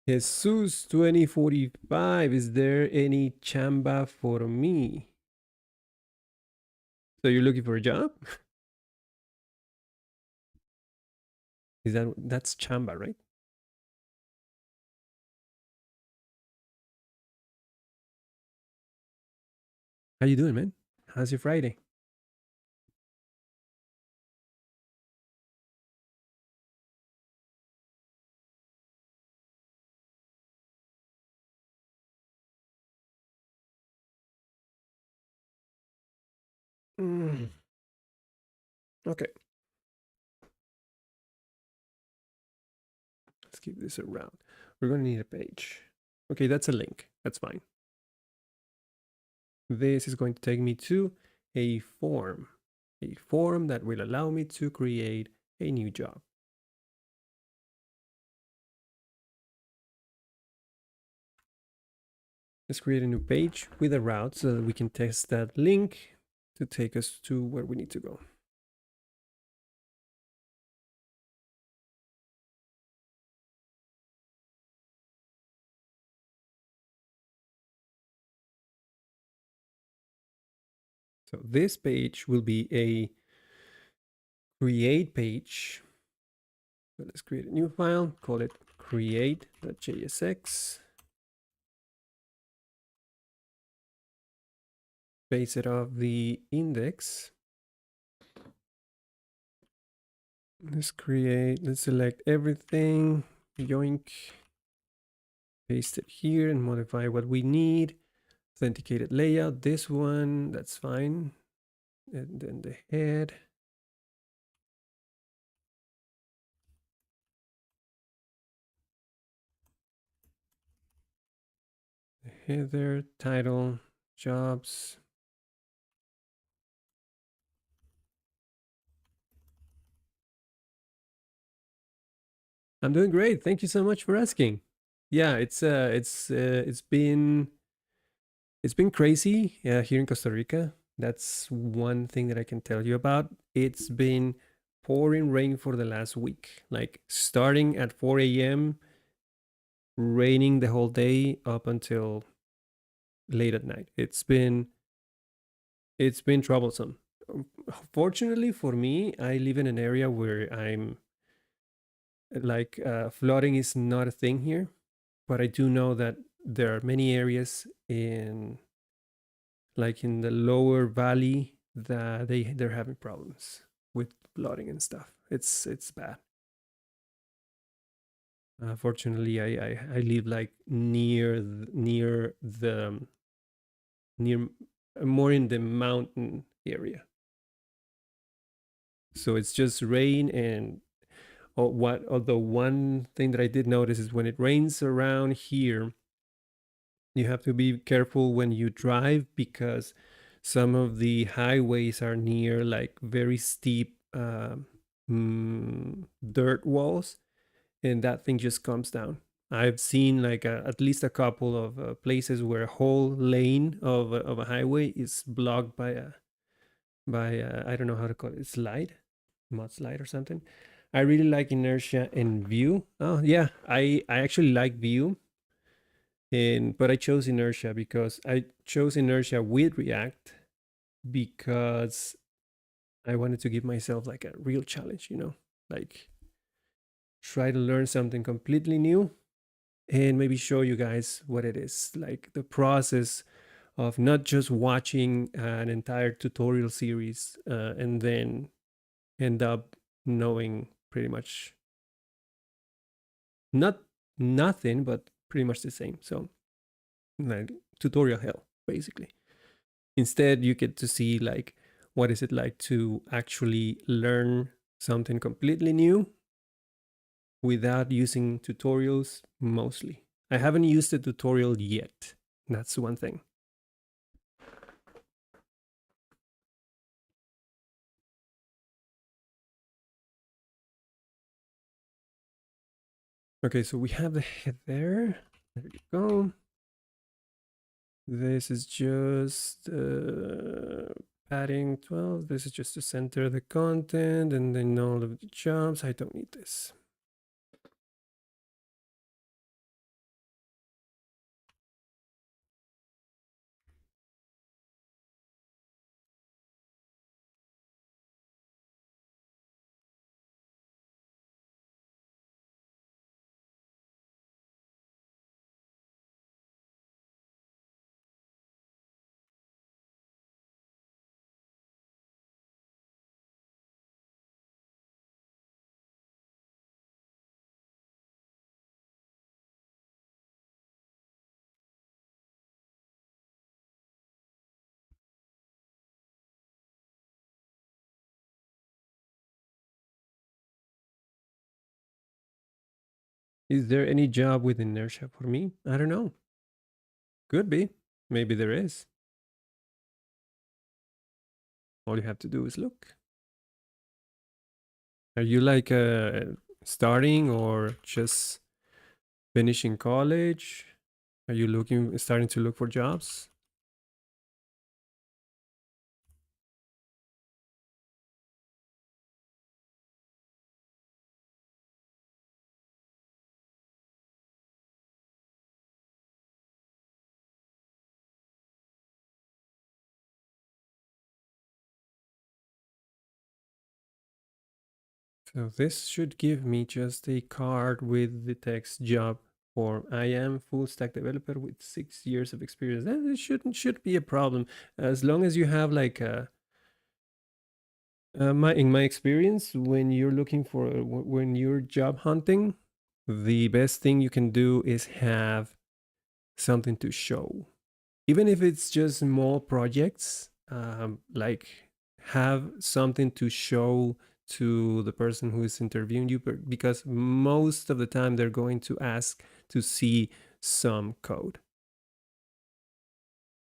Jesus 2045. Is there any chamba for me? So you're looking for a job? Is that's chamba, right? How you doing, man? How's your Friday? Mm, okay, let's keep this around. We're going to need a page. Okay, that's a link. That's fine. This is going to take me to a form that will allow me to create a new job. Let's create a new page with a route so that we can test that link to take us to where we need to go. So this page will be a create page. So let's create a new file, call it create.jsx. Base it off the index. Let's select everything, yoink, paste it here and modify what we need. Authenticated layout, this one, that's fine. And then the head. The header, title, jobs. I'm doing great. Thank you so much for asking. Yeah, it's been crazy here in Costa Rica. That's one thing that I can tell you about. It's been pouring rain for the last week, like starting at 4 a.m., raining the whole day up until late at night. It's been troublesome. Fortunately for me, I live in an area where I'm like flooding is not a thing here, but I do know that there are many areas in like in the lower valley that they're having problems with flooding and stuff. It's bad. Fortunately, I live like near more in the mountain area, so it's just rain and what. Although one thing that I did notice is when it rains around here, you have to be careful when you drive because some of the highways are near like very steep dirt walls, and that thing just comes down. I've seen like at least a couple of places where a whole lane of a highway is blocked by I don't know how to call it, slide, mudslide or something. I really like Inertia and Vue. Oh yeah, I actually like Vue, and but I chose Inertia because I chose Inertia with React because I wanted to give myself like a real challenge, like try to learn something completely new and maybe show you guys what it is, like the process of not just watching an entire tutorial series and then end up knowing pretty much not nothing, but pretty much the same. So like tutorial hell, basically. Instead, you get to see like what is it like to actually learn something completely new without using tutorials mostly. I haven't used a tutorial yet. That's one thing. Okay, so we have the head there. There you go. This is just padding 12. This is just to center the content and then all of the jobs. I don't need this. Is there any job with Inertia for me? I don't know. Could be. Maybe there is. All you have to do is look. Are you like starting or just finishing college? Are you starting to look for jobs? So this should give me just a card with the text job form. I am full stack developer with 6 years of experience. That it should be a problem as long as you have like my in my experience when you're looking for when you're job hunting, the best thing you can do is have something to show, even if it's just small projects. Like have something to show to the person who is interviewing you, because most of the time they're going to ask to see some code.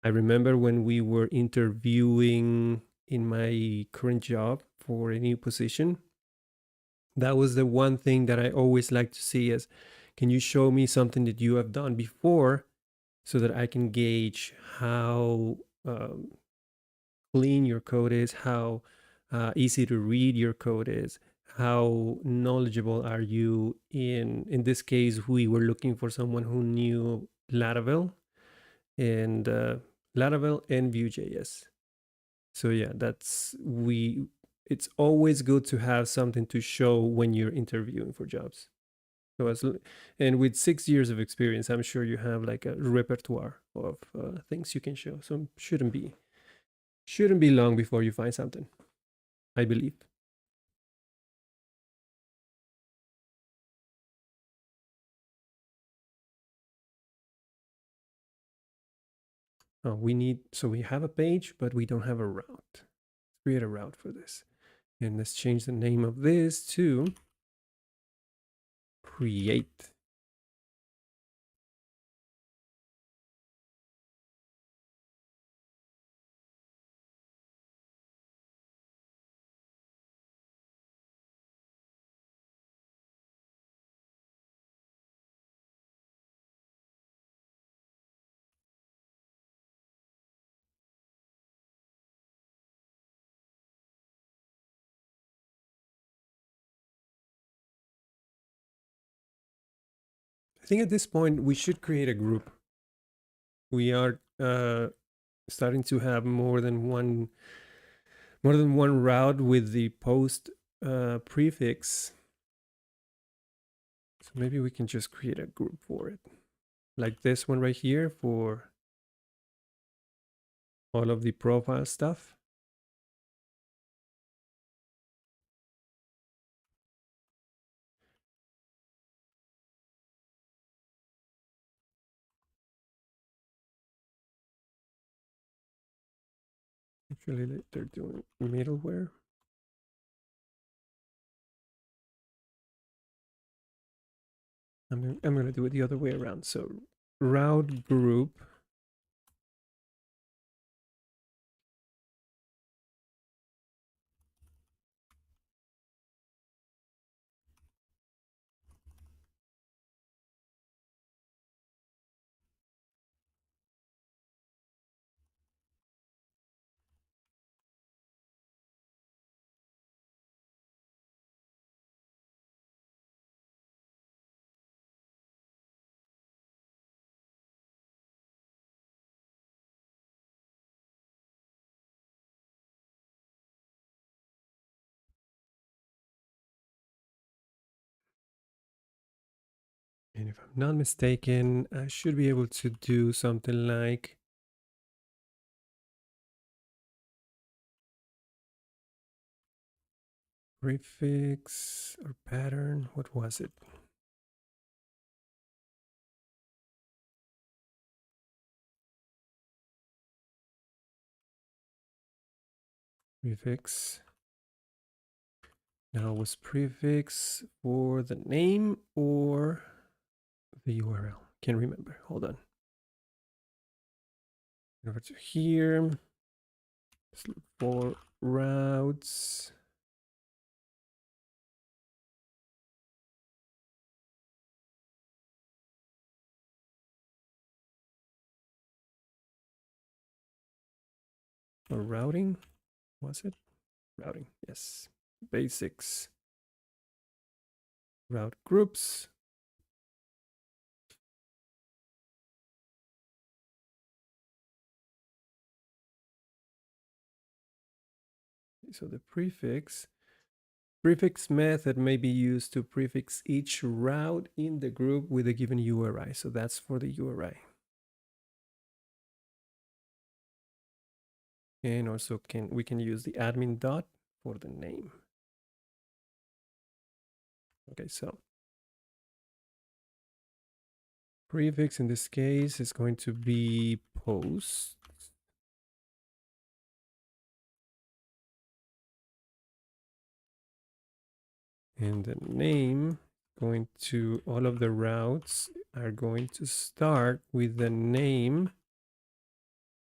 I remember when we were interviewing in my current job for a new position, that was the one thing that I always like to see is, can you show me something that you have done before so that I can gauge how clean your code is, how easy to read your code is, how knowledgeable are you in this case we were looking for someone who knew Laravel and Laravel and Vue.js. So yeah, that's we it's always good to have something to show when you're interviewing for jobs. So and with 6 years of experience, I'm sure you have like a repertoire of things you can show. So shouldn't be long before you find something, I believe. So we have a page, but we don't have a route. Let's create a route for this. And let's change the name of this to create. I think at this point we should create a group. We are starting to have more than one route with the post prefix. So maybe we can just create a group for it, like this one right here for all of the profile stuff. Actually, they're doing middleware. I'm gonna do it the other way around. So route group And if I'm not mistaken, I should be able to do something like prefix or pattern. What was it? Prefix. Now was prefix for the name or the URL. Can't remember. Hold on. Over to here. Let's look for routes. Or routing, was it? Routing, yes. Basics. Route groups. So the prefix method may be used to prefix each route in the group with a given URI. So that's for the URI. And also we can use the admin dot for the name. Okay, so prefix in this case is going to be post. And the name going to, all of the routes are going to start with the name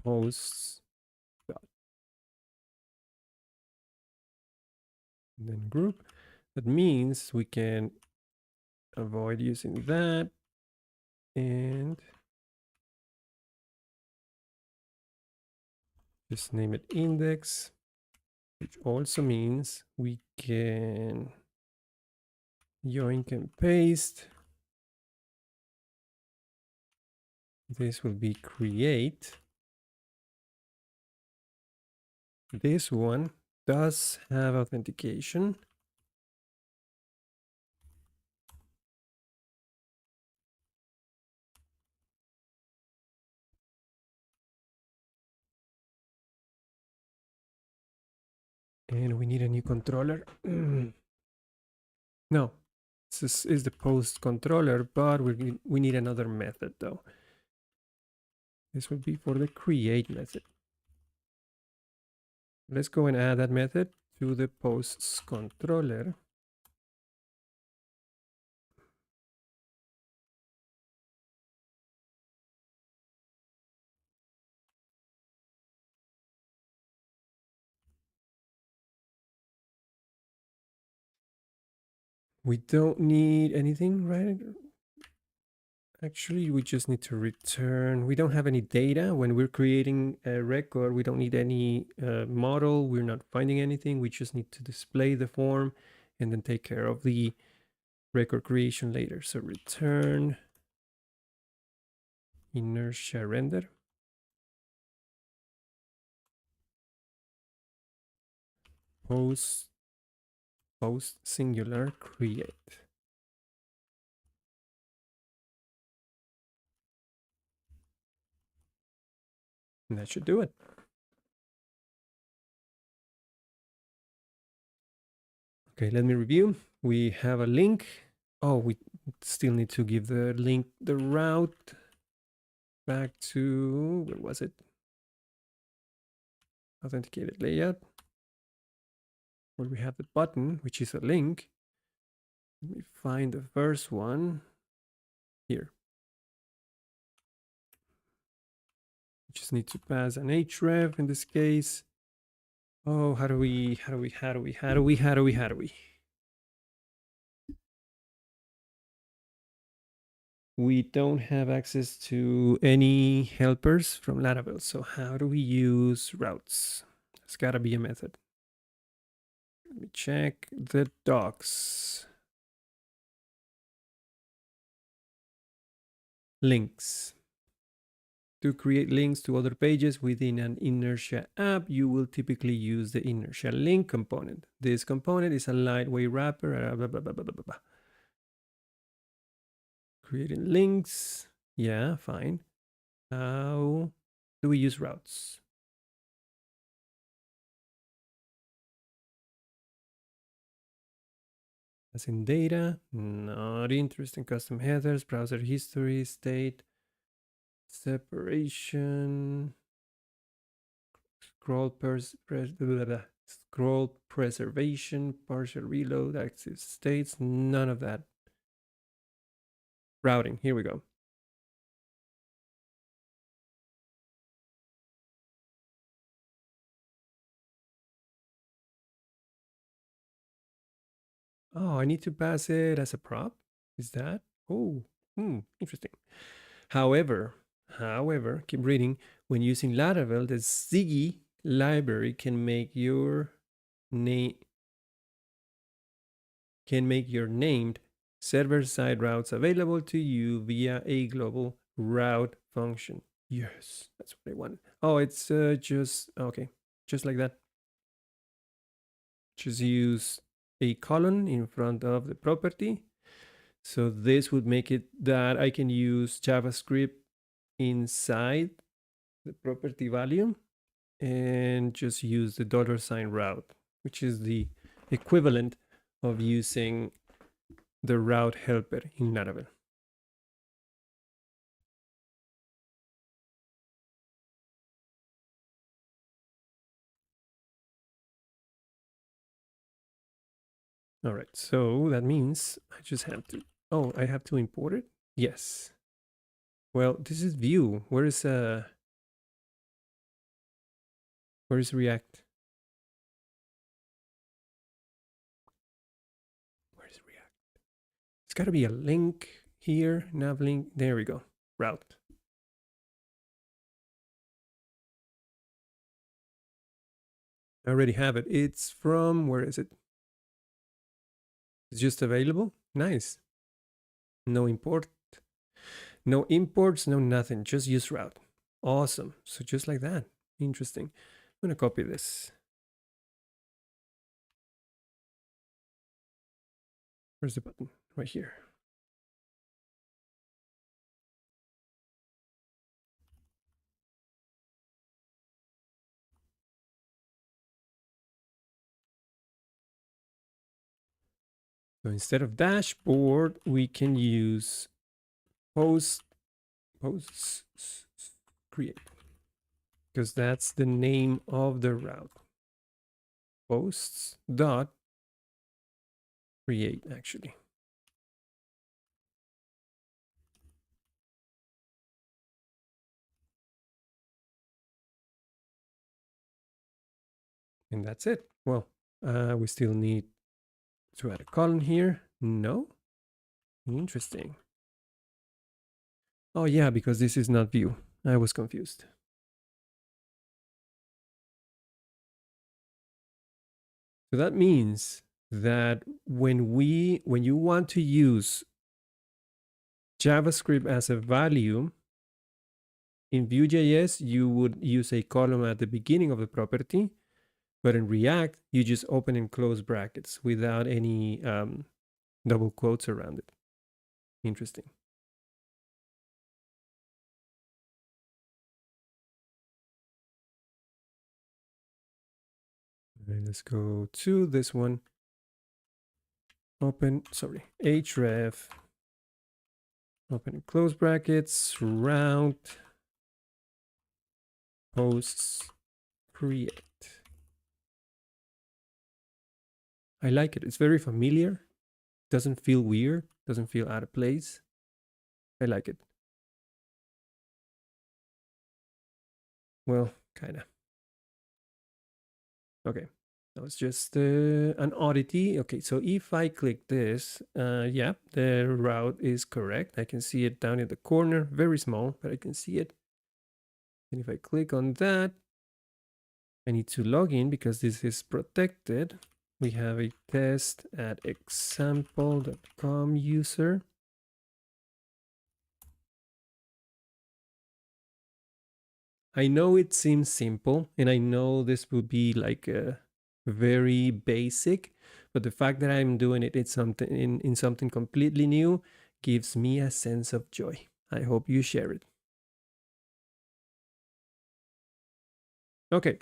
posts dot, and then group. That means we can avoid using that and just name it index, which also means we can yoink and paste. This will be create. This one does have authentication. And we need a new controller. No, this is the post controller, but we need another method though. This would be for the create method. Let's go and add that method to the posts controller. We don't need anything, right? Actually, we just need to return. We don't have any data. When we're creating a record, we don't need any model. We're not finding anything. We just need to display the form and then take care of the record creation later. So return inertia render. Post singular create. And that should do it. Okay, let me review. We have a link. Oh, we still need to give the link, the route back to, where was it? Authenticated layout, where we have the button, which is a link. Let me find the first one here. We just need to pass an href in this case. Oh, how do we? We don't have access to any helpers from Laravel. So how do we use routes? There's gotta be a method. Let me check the docs. Links. To create links to other pages within an Inertia app, you will typically use the Inertia link component. This component is a lightweight wrapper. Creating links. Yeah, fine. How do we use routes? As in data, not interesting. Custom headers, browser history, state, separation, scroll preservation, partial reload, active states, none of that. Routing, here we go. Oh, I need to pass it as a prop? Is that? Oh, interesting. However, keep reading. When using Laravel, the Ziggy library name can make your named server-side routes available to you via a global route function. Yes, that's what I wanted. Oh, it's just okay, just like that. Just use a colon in front of the property. So this would make it that I can use JavaScript inside the property value and just use the $ route, which is the equivalent of using the route helper in Laravel. All right, so that means I just have to, oh, I have to import it? Yes. Well, this is Vue. Where is React? Where is React? It's got to be a link here, nav link. There we go. Route. I already have it. It's from, where is it? It's just available. Nice. No import, no imports, no nothing. Just use route. Awesome. So just like that. Interesting. I'm going to copy this. Where's the button? Right here. So instead of dashboard, we can use posts create, because that's the name of the route. Posts dot create, actually. And that's it. Well, we still need to add a column here. No? Interesting. Oh yeah, because this is not Vue. I was confused. So that means that when you want to use JavaScript as a value in Vue.js, you would use a column at the beginning of the property, but in React, you just open and close brackets without any double quotes around it. Interesting. And let's go to this one. Href, open and close brackets, route, posts, create. I like it. It's very familiar. Doesn't feel weird. Doesn't feel out of place. I like it. Well, kind of. Okay. That was just an oddity. Okay, so if I click this, yeah, the route is correct. I can see it down in the corner, very small, but I can see it. And if I click on that, I need to log in because this is protected. We have a test at example.com user. I know it seems simple, and I know this would be like a very basic, but the fact that I'm doing it in something completely new gives me a sense of joy. I hope you share it. Okay.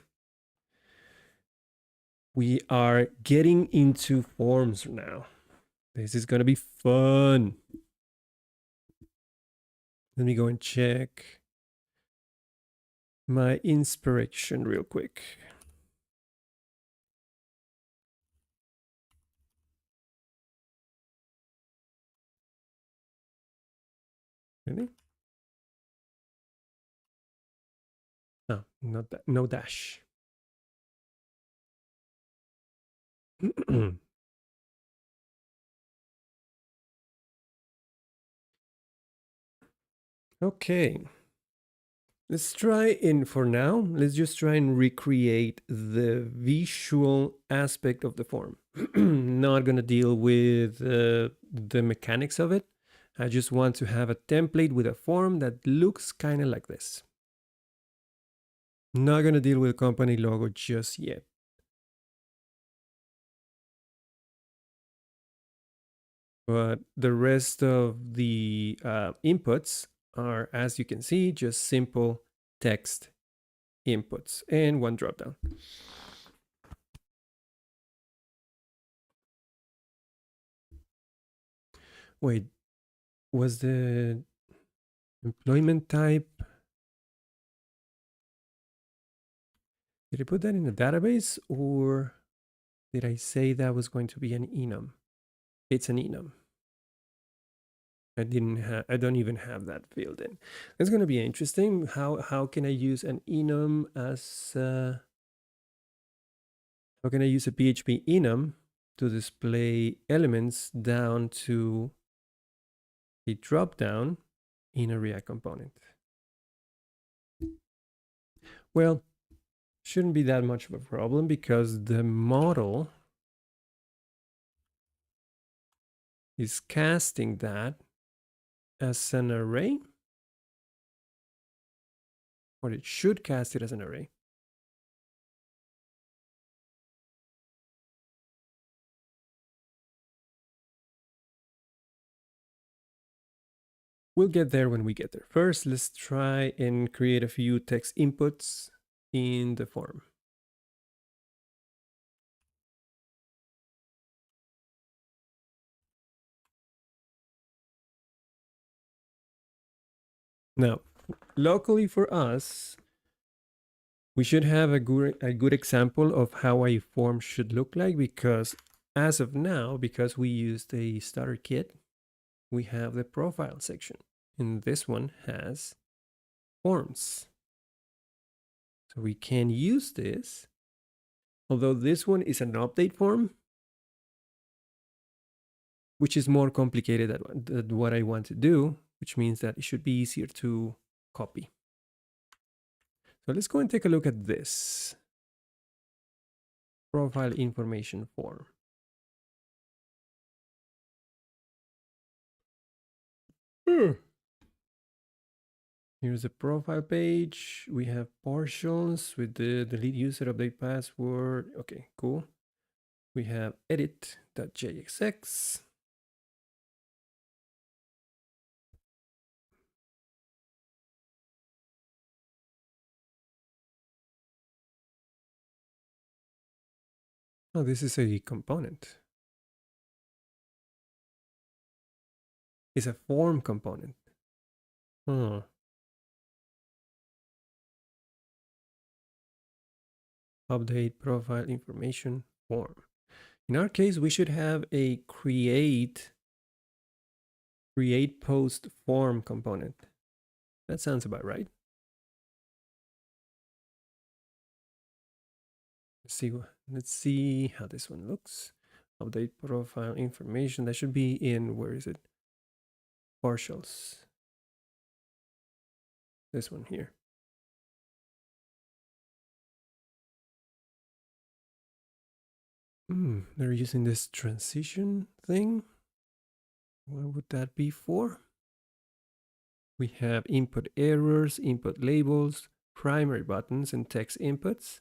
We are getting into forms now. This is going to be fun. Let me go and check my inspiration real quick. Really? No, not that. No dash. Okay. Let's try in for now. Let's just try and recreate the visual aspect of the form. Not going to deal with the mechanics of it. I just want to have a template with a form that looks kind of like this. Not going to deal with company logo just yet. But the rest of the inputs are, as you can see, just simple text inputs and one dropdown. Wait, was the employment type? Did I put that in the database or did I say that was going to be an enum? It's an enum. I don't even have that field in. It's going to be interesting. How can I use an enum as how can I use a PHP enum to display elements down to a drop down in a React component? Well, shouldn't be that much of a problem because the model is casting that as an array, or it should cast it as an array. We'll get there when we get there. First, let's try and create a few text inputs in the form. Now, locally for us, we should have a good example of how a form should look like because as of now, because we used a starter kit, we have the profile section. And this one has forms. So we can use this. Although this one is an update form, which is more complicated than what I want to do, which means that it should be easier to copy. So let's go and take a look at this profile information form. Here's the profile page. We have partials with the delete user update password. Okay, cool. We have edit.jxx. Oh, this is a component. It's a form component. Huh. Update profile information form. In our case, we should have a create post form component. That sounds about right. Let's see how this one looks. Update profile information. That should be in, where is it? Partials. This one here. They're using this transition thing. What would that be for? We have input errors, input labels, primary buttons, and text inputs.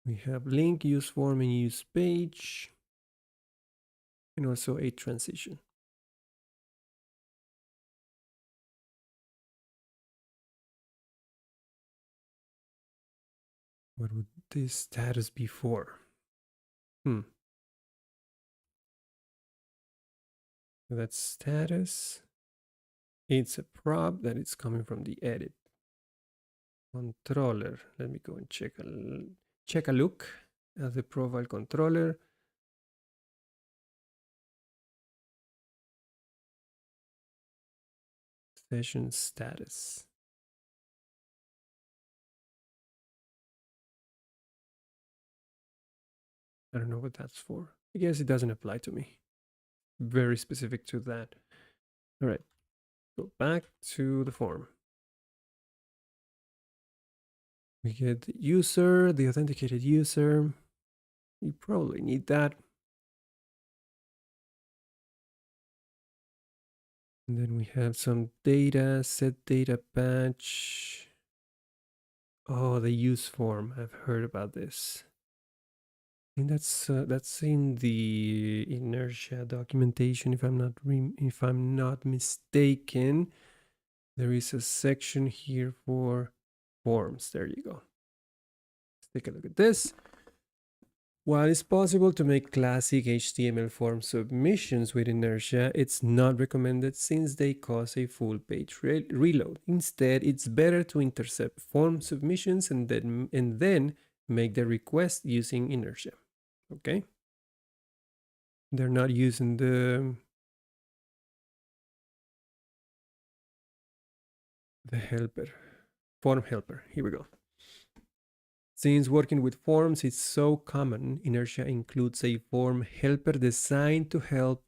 We have link, use form, and use page, and also a transition. What would this status be for? That's status. It's a prop that is coming from the edit. Controller. Let me go and check a look at the profile controller. Session status. I don't know what that's for. I guess it doesn't apply to me. Very specific to that. All right, go back to the form. We get the user, the authenticated user. You probably need that. And then we have some data, set data batch. Oh, the use form. I've heard about this. I think that's in the Inertia documentation. If I'm not mistaken, there is a section here for forms. There you go. Let's take a look at this. While it's possible to make classic HTML form submissions with Inertia, it's not recommended since they cause a full page reload. Instead, it's better to intercept form submissions and then make the request using Inertia. Okay? They're not using the helper, form helper. Here we go. Since working with forms is so common, Inertia includes a form helper designed to help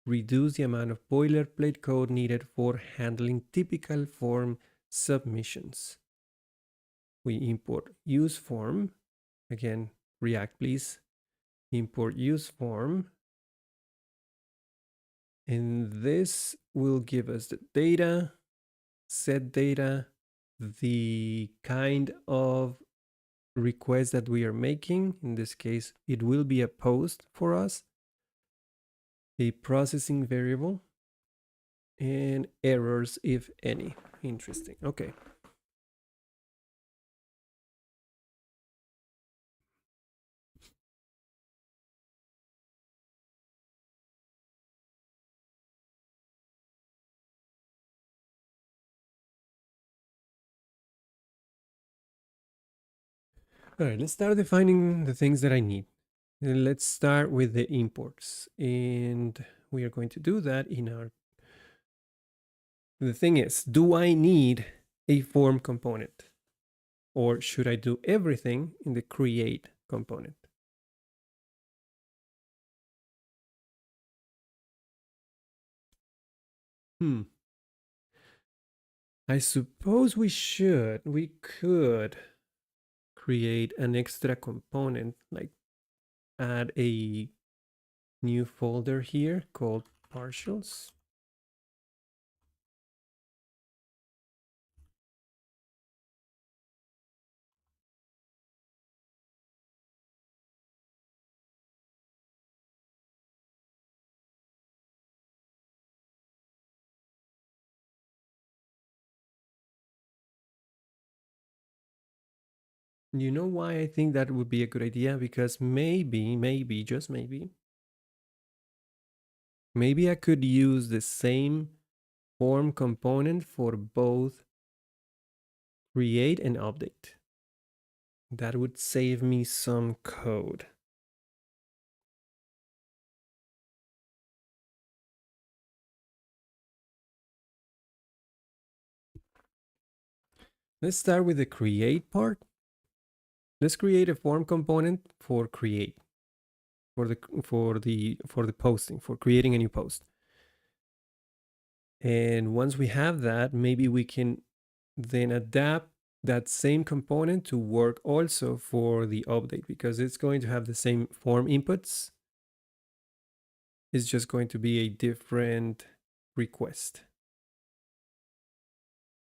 reduce the amount of boilerplate code needed for handling typical form submissions. We import use form. Again, React, please. Import use form. And this will give us the data, set data, the kind of request that we are making. In this case, it will be a post for us, a processing variable, and errors, if any. Interesting. Okay. All right, let's start defining the things that I need. Let's start with the imports. And we are going to do that in our... The thing is, do I need a form component? Or should I do everything in the create component? I suppose we could create an extra component, like add a new folder here called partials. You know why I think that would be a good idea? Because maybe, just maybe I could use the same form component for both create and update. That would save me some code. Let's start with the create part. Let's create a form component for create, for the posting, for creating a new post. And once we have that, maybe we can then adapt that same component to work also for the update, because it's going to have the same form inputs. It's just going to be a different request.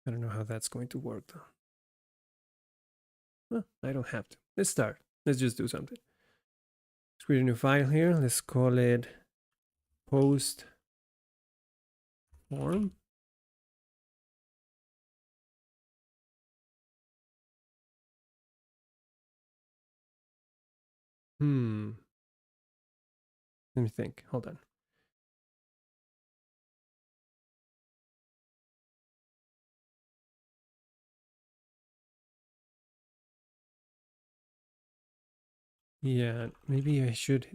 I don't know how that's going to work though. Well, I don't have to. Let's start. Let's just do something. Let's create a new file here. Let's call it post form. Let me think. Hold on. Yeah, maybe I should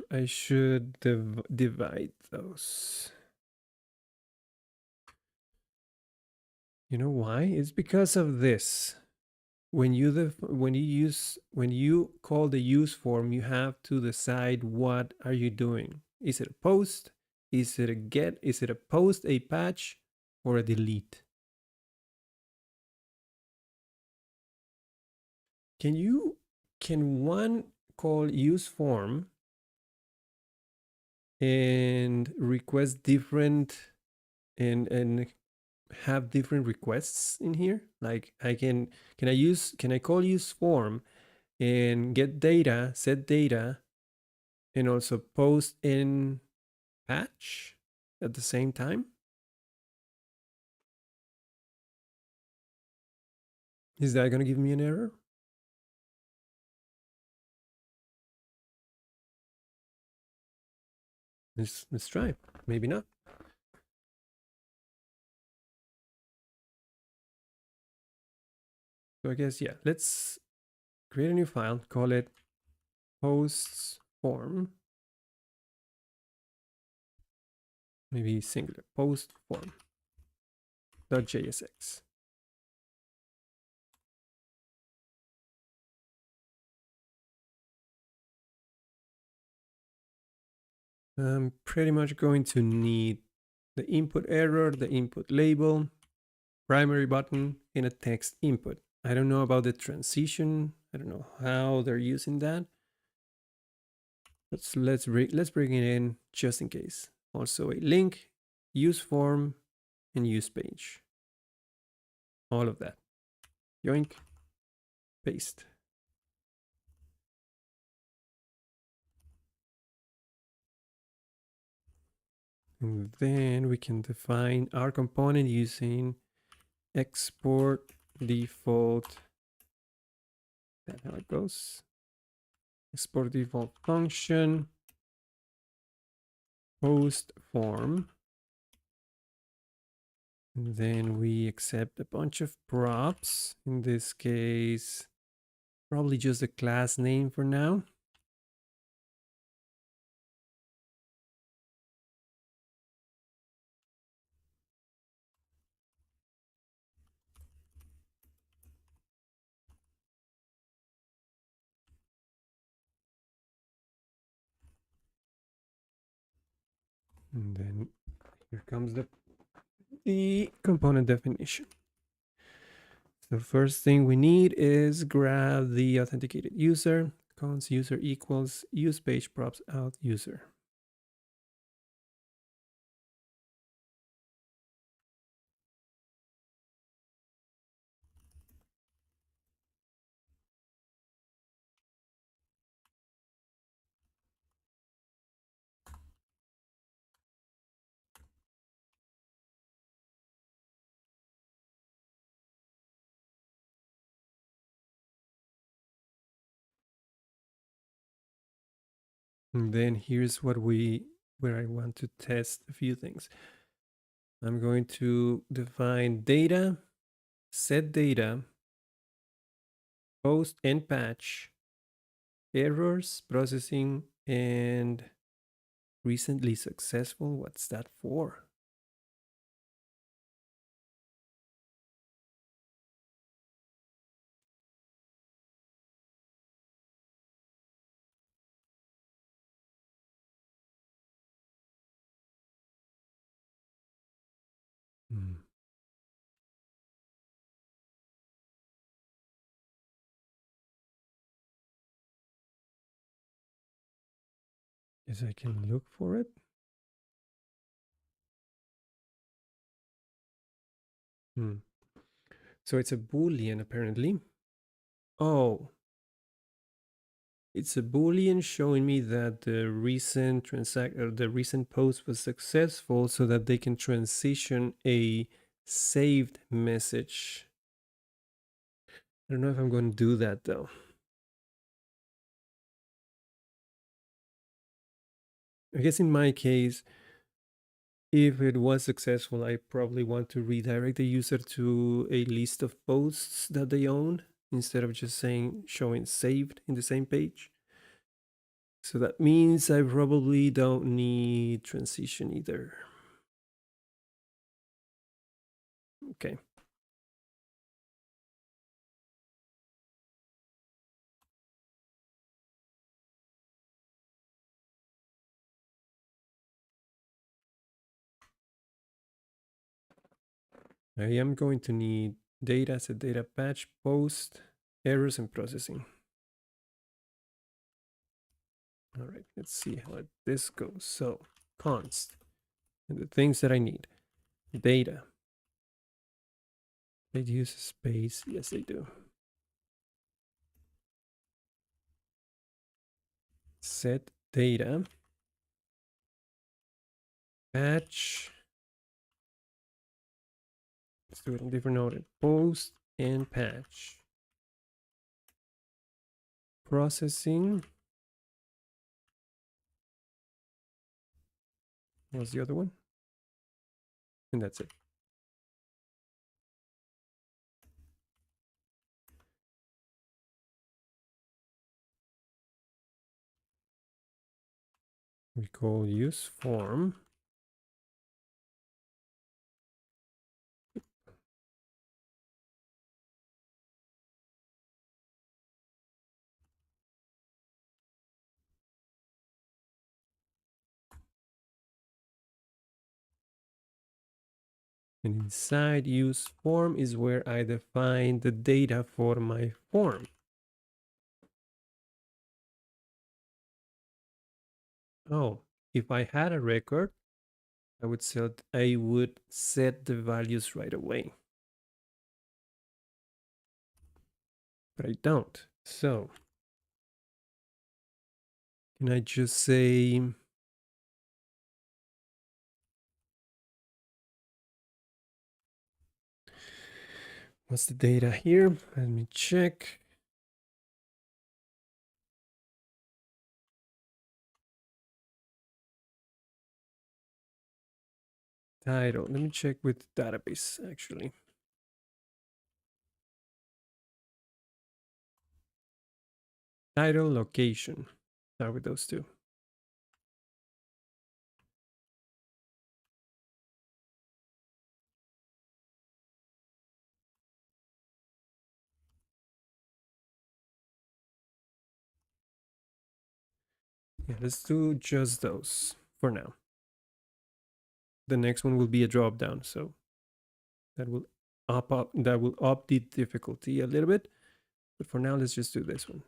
divide those. You know why? It's because of this. When you call the use form, you have to decide what are you doing. Is it a post? Is it a get? Is it a post, a patch, or a delete? Can you can one call use form and request different and have different requests in here? Like can I call use form and get data, set data, and also post in patch at the same time? Is that going to give me an error? Let's try. Maybe not. So I guess, yeah, let's create a new file, call it posts form, maybe singular, post form.jsx. I'm pretty much going to need the input error, the input label, primary button, and a text input. I don't know about the transition. I don't know how they're using that. Let's bring it in just in case. Also a link, use form, and use page. All of that. Yoink, paste. And then we can define our component using export default. That's how it goes. Export default function, post form. And then we accept a bunch of props. In this case, probably just a class name for now. And then here comes the component definition. The first thing we need is grab the authenticated user, cons user equals use page props out user. And then here's where I want to test a few things. I'm going to define data, set data, post and patch, errors, processing, and recently successful. What's that for? Hmm. Yes, I can look for it. Hmm. So it's a Boolean apparently. Oh, it's a Boolean showing me that the recent post was successful so that they can transition a saved message. I don't know if I'm going to do that though. I guess in my case, if it was successful, I probably want to redirect the user to a list of posts that they own instead of just saying showing saved in the same page. So that means I probably don't need transition either. Okay. I am going to need data, set data patch, post, errors, and processing. All right, let's see how this goes. So const, and the things that I need. Data. They use space. Yes, they do. Set data. Patch. Let's do it in different order. Post and patch. Processing. What's the other one? And that's it. We call use form. And inside use form is where I define the data for my form. Oh, if I had a record, I would set the values right away. But I don't. So can I just say what's the data here? Let me check. Title. Let me check with database actually. Title, location. Start with those two. Yeah, let's do just those for now. The next one will be a drop down, so that will up the difficulty a little bit. But for now, let's just do this one.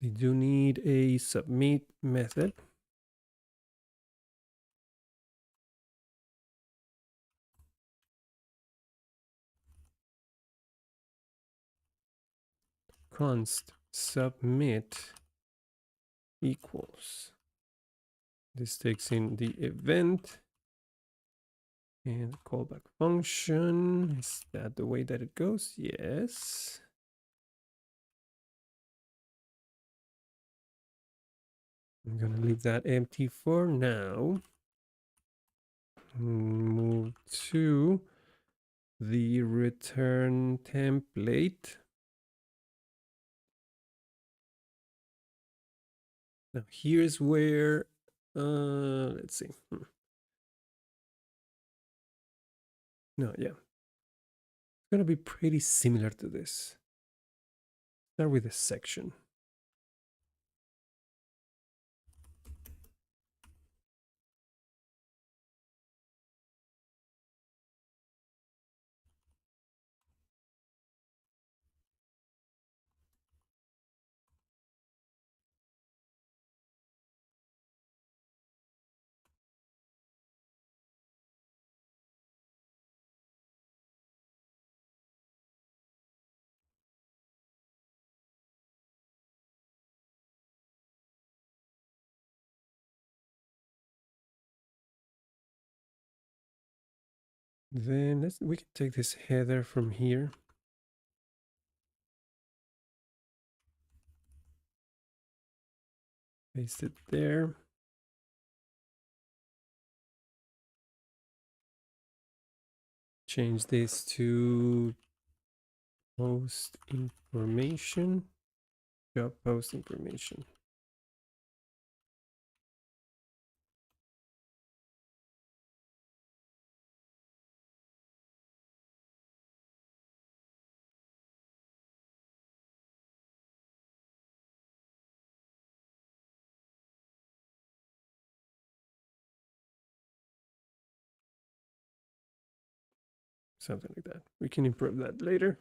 We do need a submit method. Const submit equals. This takes in the event and callback function. Is that the way that it goes? Yes. I'm going to leave that empty for now. Move to the return template. Now here's where, let's see. No, yeah. It's gonna be pretty similar to this. Start with a section. Then we can take this header from here. Paste it there. Change this to post information, job post information. something like that. We can improve that later.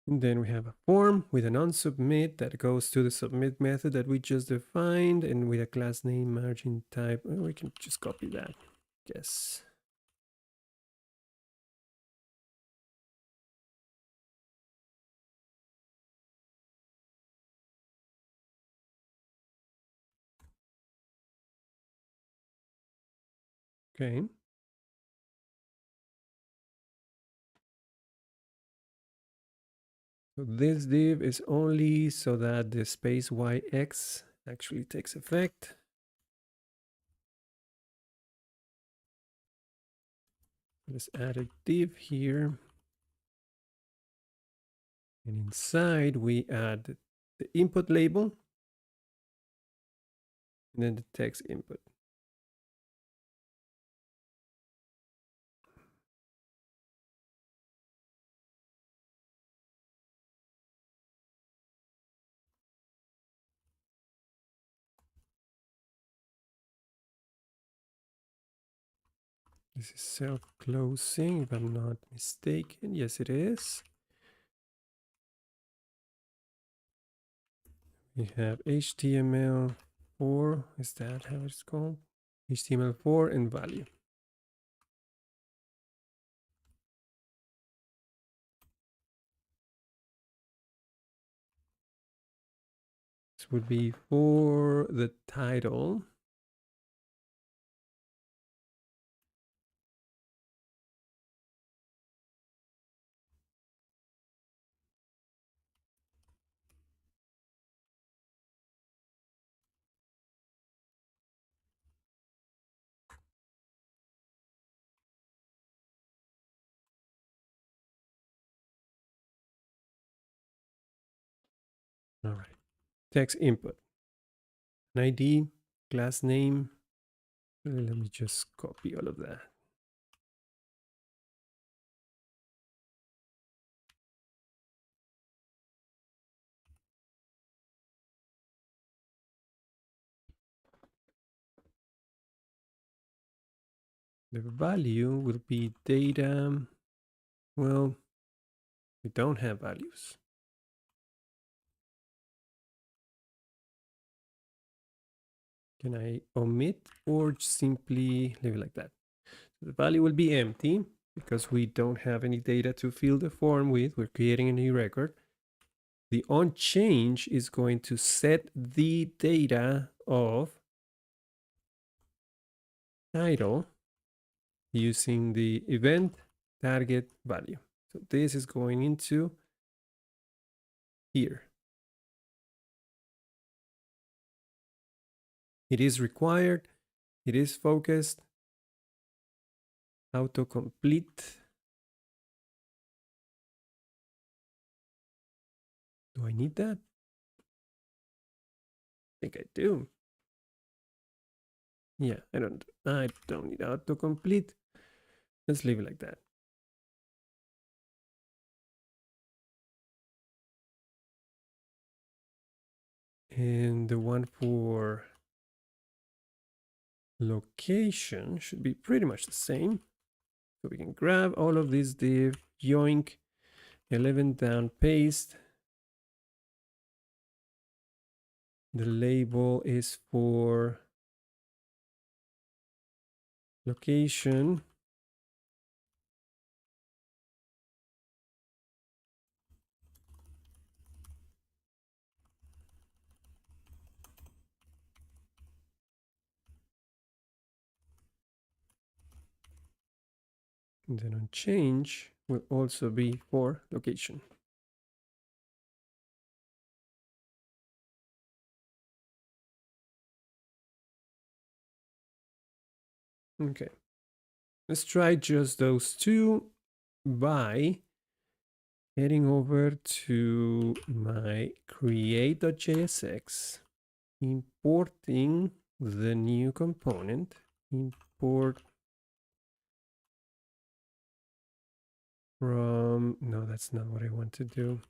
And then we have a form with an onSubmit that goes to the submit method that we just defined, and with a class name, margin type. We can just copy that. Yes. Okay. So this div is only so that the space yx actually takes effect. Let's add a div here. And inside we add the input label and then the text input. This is self-closing, if I'm not mistaken. Yes, it is. We have HTML4. Is that how it's called? HTML4 and value. This would be for the title. All right. Text input. An ID, class name. Let me just copy all of that. The value will be data. Well, we don't have values. Can I omit or simply leave it like that? The value will be empty because we don't have any data to fill the form with. We're creating a new record. The onChange is going to set the data of title using the event target value. So this is going into here. It is required. It is focused. Autocomplete. Do I need that? I think I do. Yeah, I don't need autocomplete. Let's leave it like that. And the one for location should be pretty much the same. So we can grab all of these div, yoink, 11 down, paste. The label is for location. And then on change will also be for location. Okay. Let's try just those two by heading over to my create.jsx, importing the new component, import from, no, that's not what I want to do.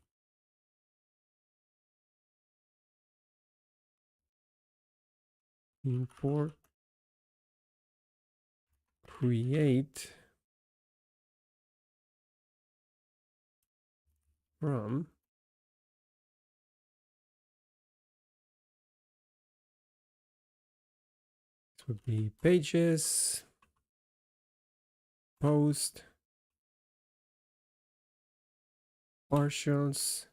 Import create from, this would be pages, post, partials,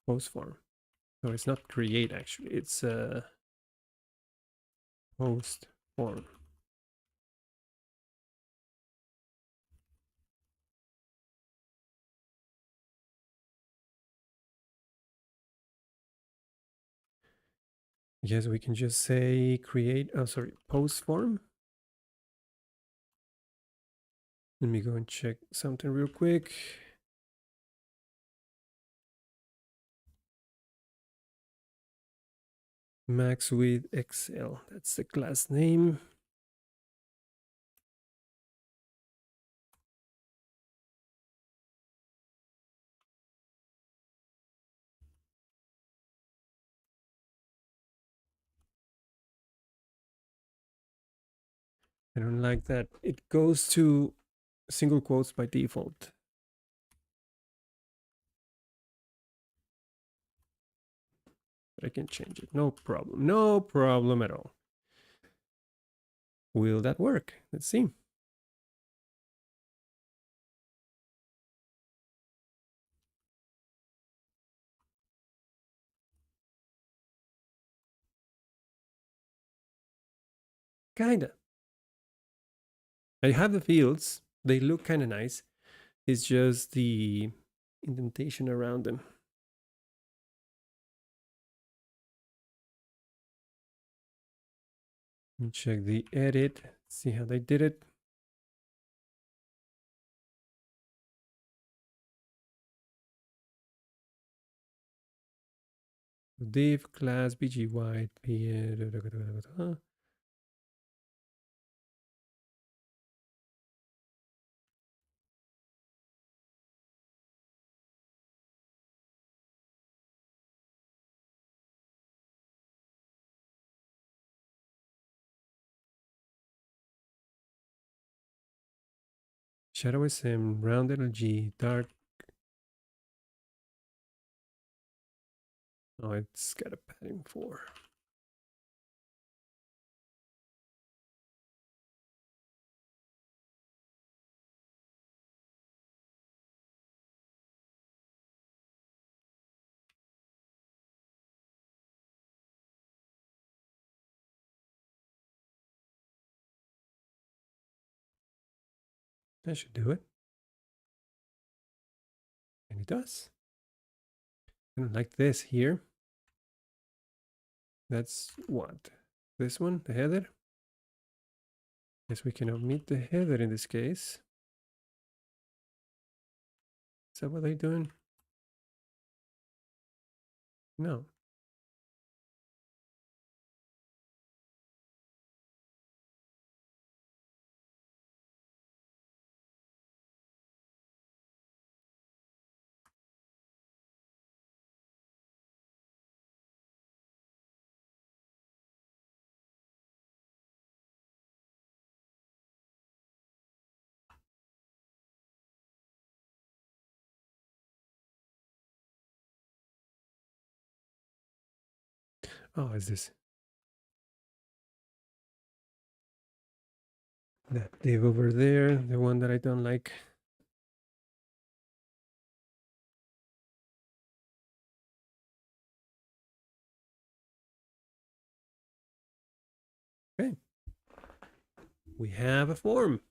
post form. So it's not create actually, it's post form. Yes, we can just say create, oh, sorry, post form. Let me go and check something real quick. Max with Excel, that's the class name. I don't like that. It goes to single quotes by default. But I can change it. No problem. No problem at all. Will that work? Let's see. Kinda. I have the fields. They look kind of nice. It's just the indentation around them. Let me check the edit. See how they did it. Div class bgy p. Shadow SM, round energy, dark. Oh, it's got a padding 4. That should do it. And it does. And like this here. That's what? This one, the header? Yes, we can omit the header in this case. Is that what they're doing? No. Oh, is this that div over there, the one that I don't like? Okay. We have a form.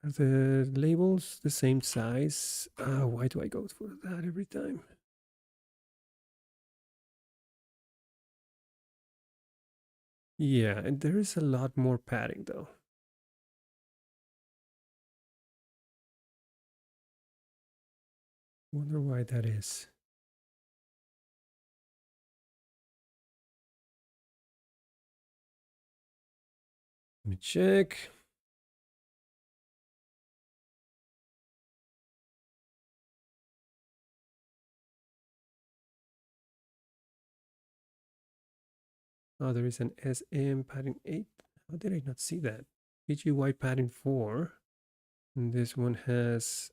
Are the labels the same size? Why do I go for that every time? Yeah, and there is a lot more padding though. Wonder why that is. Let me check. Oh, there is an SM padding 8. How did I not see that? PGY padding 4. And this one has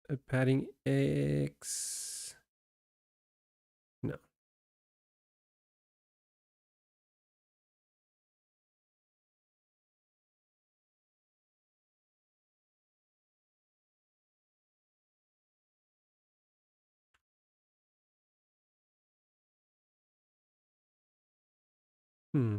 a padding X. No. Hmm.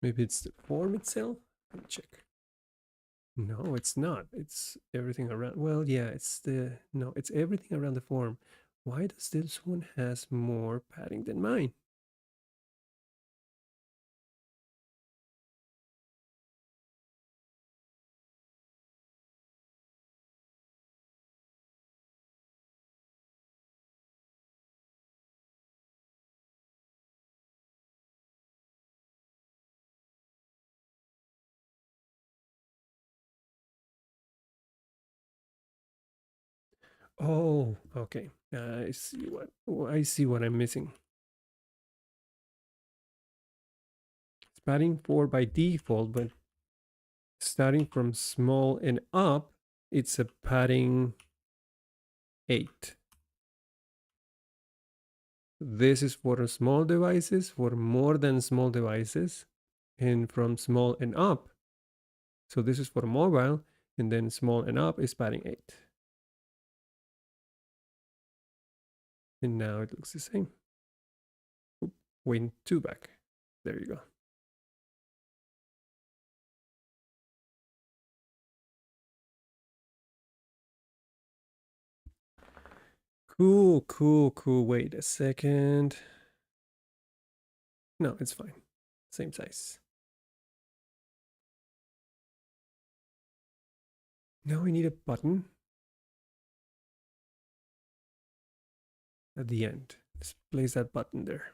Maybe it's the form itself? Let me check. No, it's not. It's everything around. Well, yeah, it's the. No, it's everything around the form. Why does this one has more padding than mine? Oh, okay. I see what I see what I'm missing. It's padding 4 by default, but starting from small and up, it's a padding 8. This is for small devices, for more than small devices, and from small and up. So this is for mobile, and then small and up is padding 8. And now it looks the same. Oop, went 2 back. There you go. Cool, cool, cool. Wait a second. No, it's fine. Same size. Now we need a button at the end. Let's place that button there.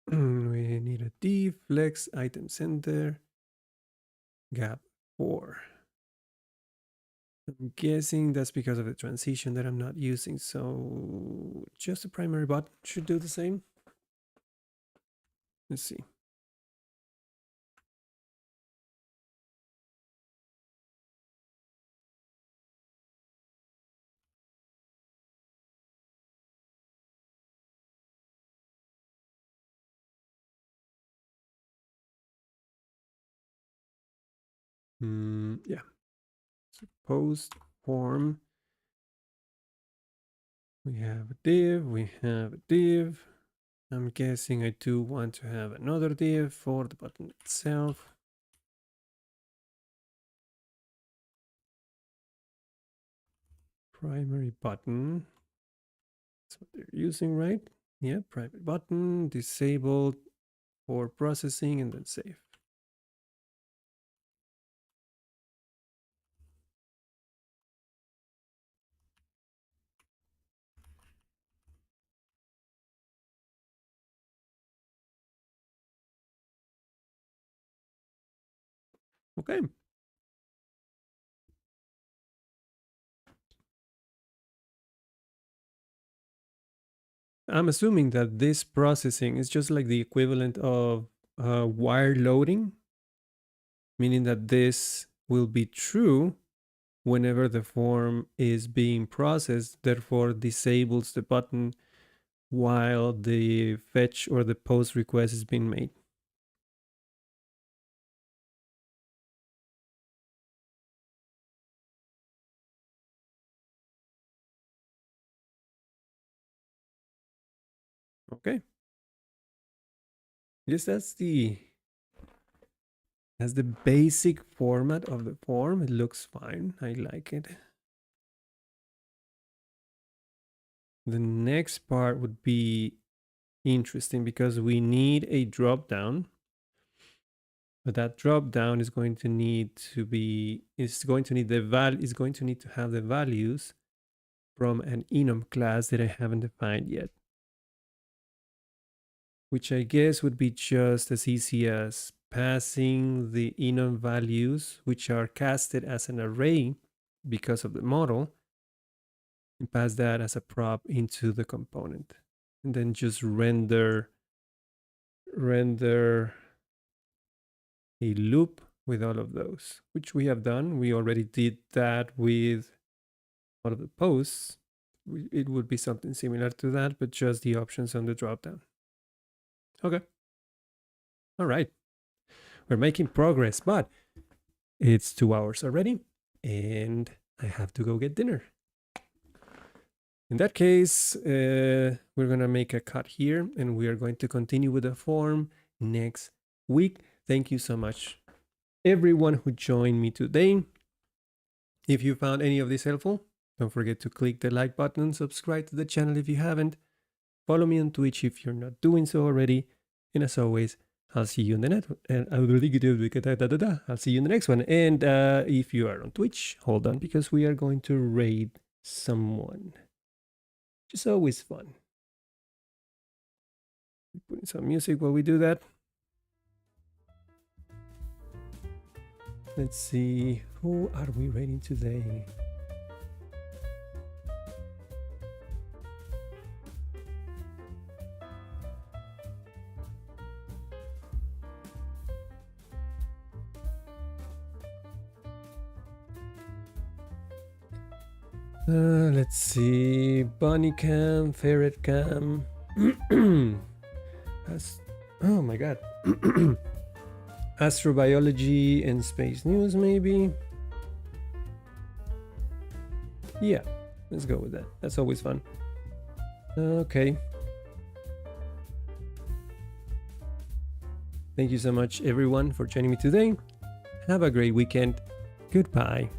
We need a div, flex, item center, gap 4. I'm guessing that's because of the transition that I'm not using. So just the primary button should do the same. Let's see. Yeah. So post form. We have a div. We have a div. I'm guessing I do want to have another div for the button itself. Primary button. That's what they're using, right? Yeah, private button, disabled for processing, and then save. Okay. I'm assuming that this processing is just like the equivalent of wire loading, meaning that this will be true whenever the form is being processed, therefore disables the button while the fetch or the post request is being made. Okay. Yes, that's the basic format of the form. It looks fine. I like it. The next part would be interesting because we need a drop down, but that drop down is going to need to be is going to need to have the values from an enum class that I haven't defined yet, which I guess would be just as easy as passing the enum values, which are casted as an array because of the model, and pass that as a prop into the component, and then just render a loop with all of those, which we have done. We already did that with one of the posts. It would be something similar to that, but just the options on the dropdown. Okay. All right. We're making progress, but it's 2 hours already, and I have to go get dinner. In that case, we're going to make a cut here, and we are going to continue with the form next week. Thank you so much, everyone who joined me today. If you found any of this helpful, don't forget to click the like button, subscribe to the channel if you haven't, follow me on Twitch if you're not doing so already, and as always, I'll see you in the next one. And I'll see you in the next one. And if you are on Twitch, hold on, because we are going to raid someone. Which is always fun. Putting some music while we do that. Let's see, who are we raiding today? Let's see, Bunny Cam, Ferret Cam. Oh my god. Astrobiology and space news, maybe. Yeah, let's go with that. That's always fun. Okay. Thank you so much, everyone, for joining me today. Have a great weekend. Goodbye.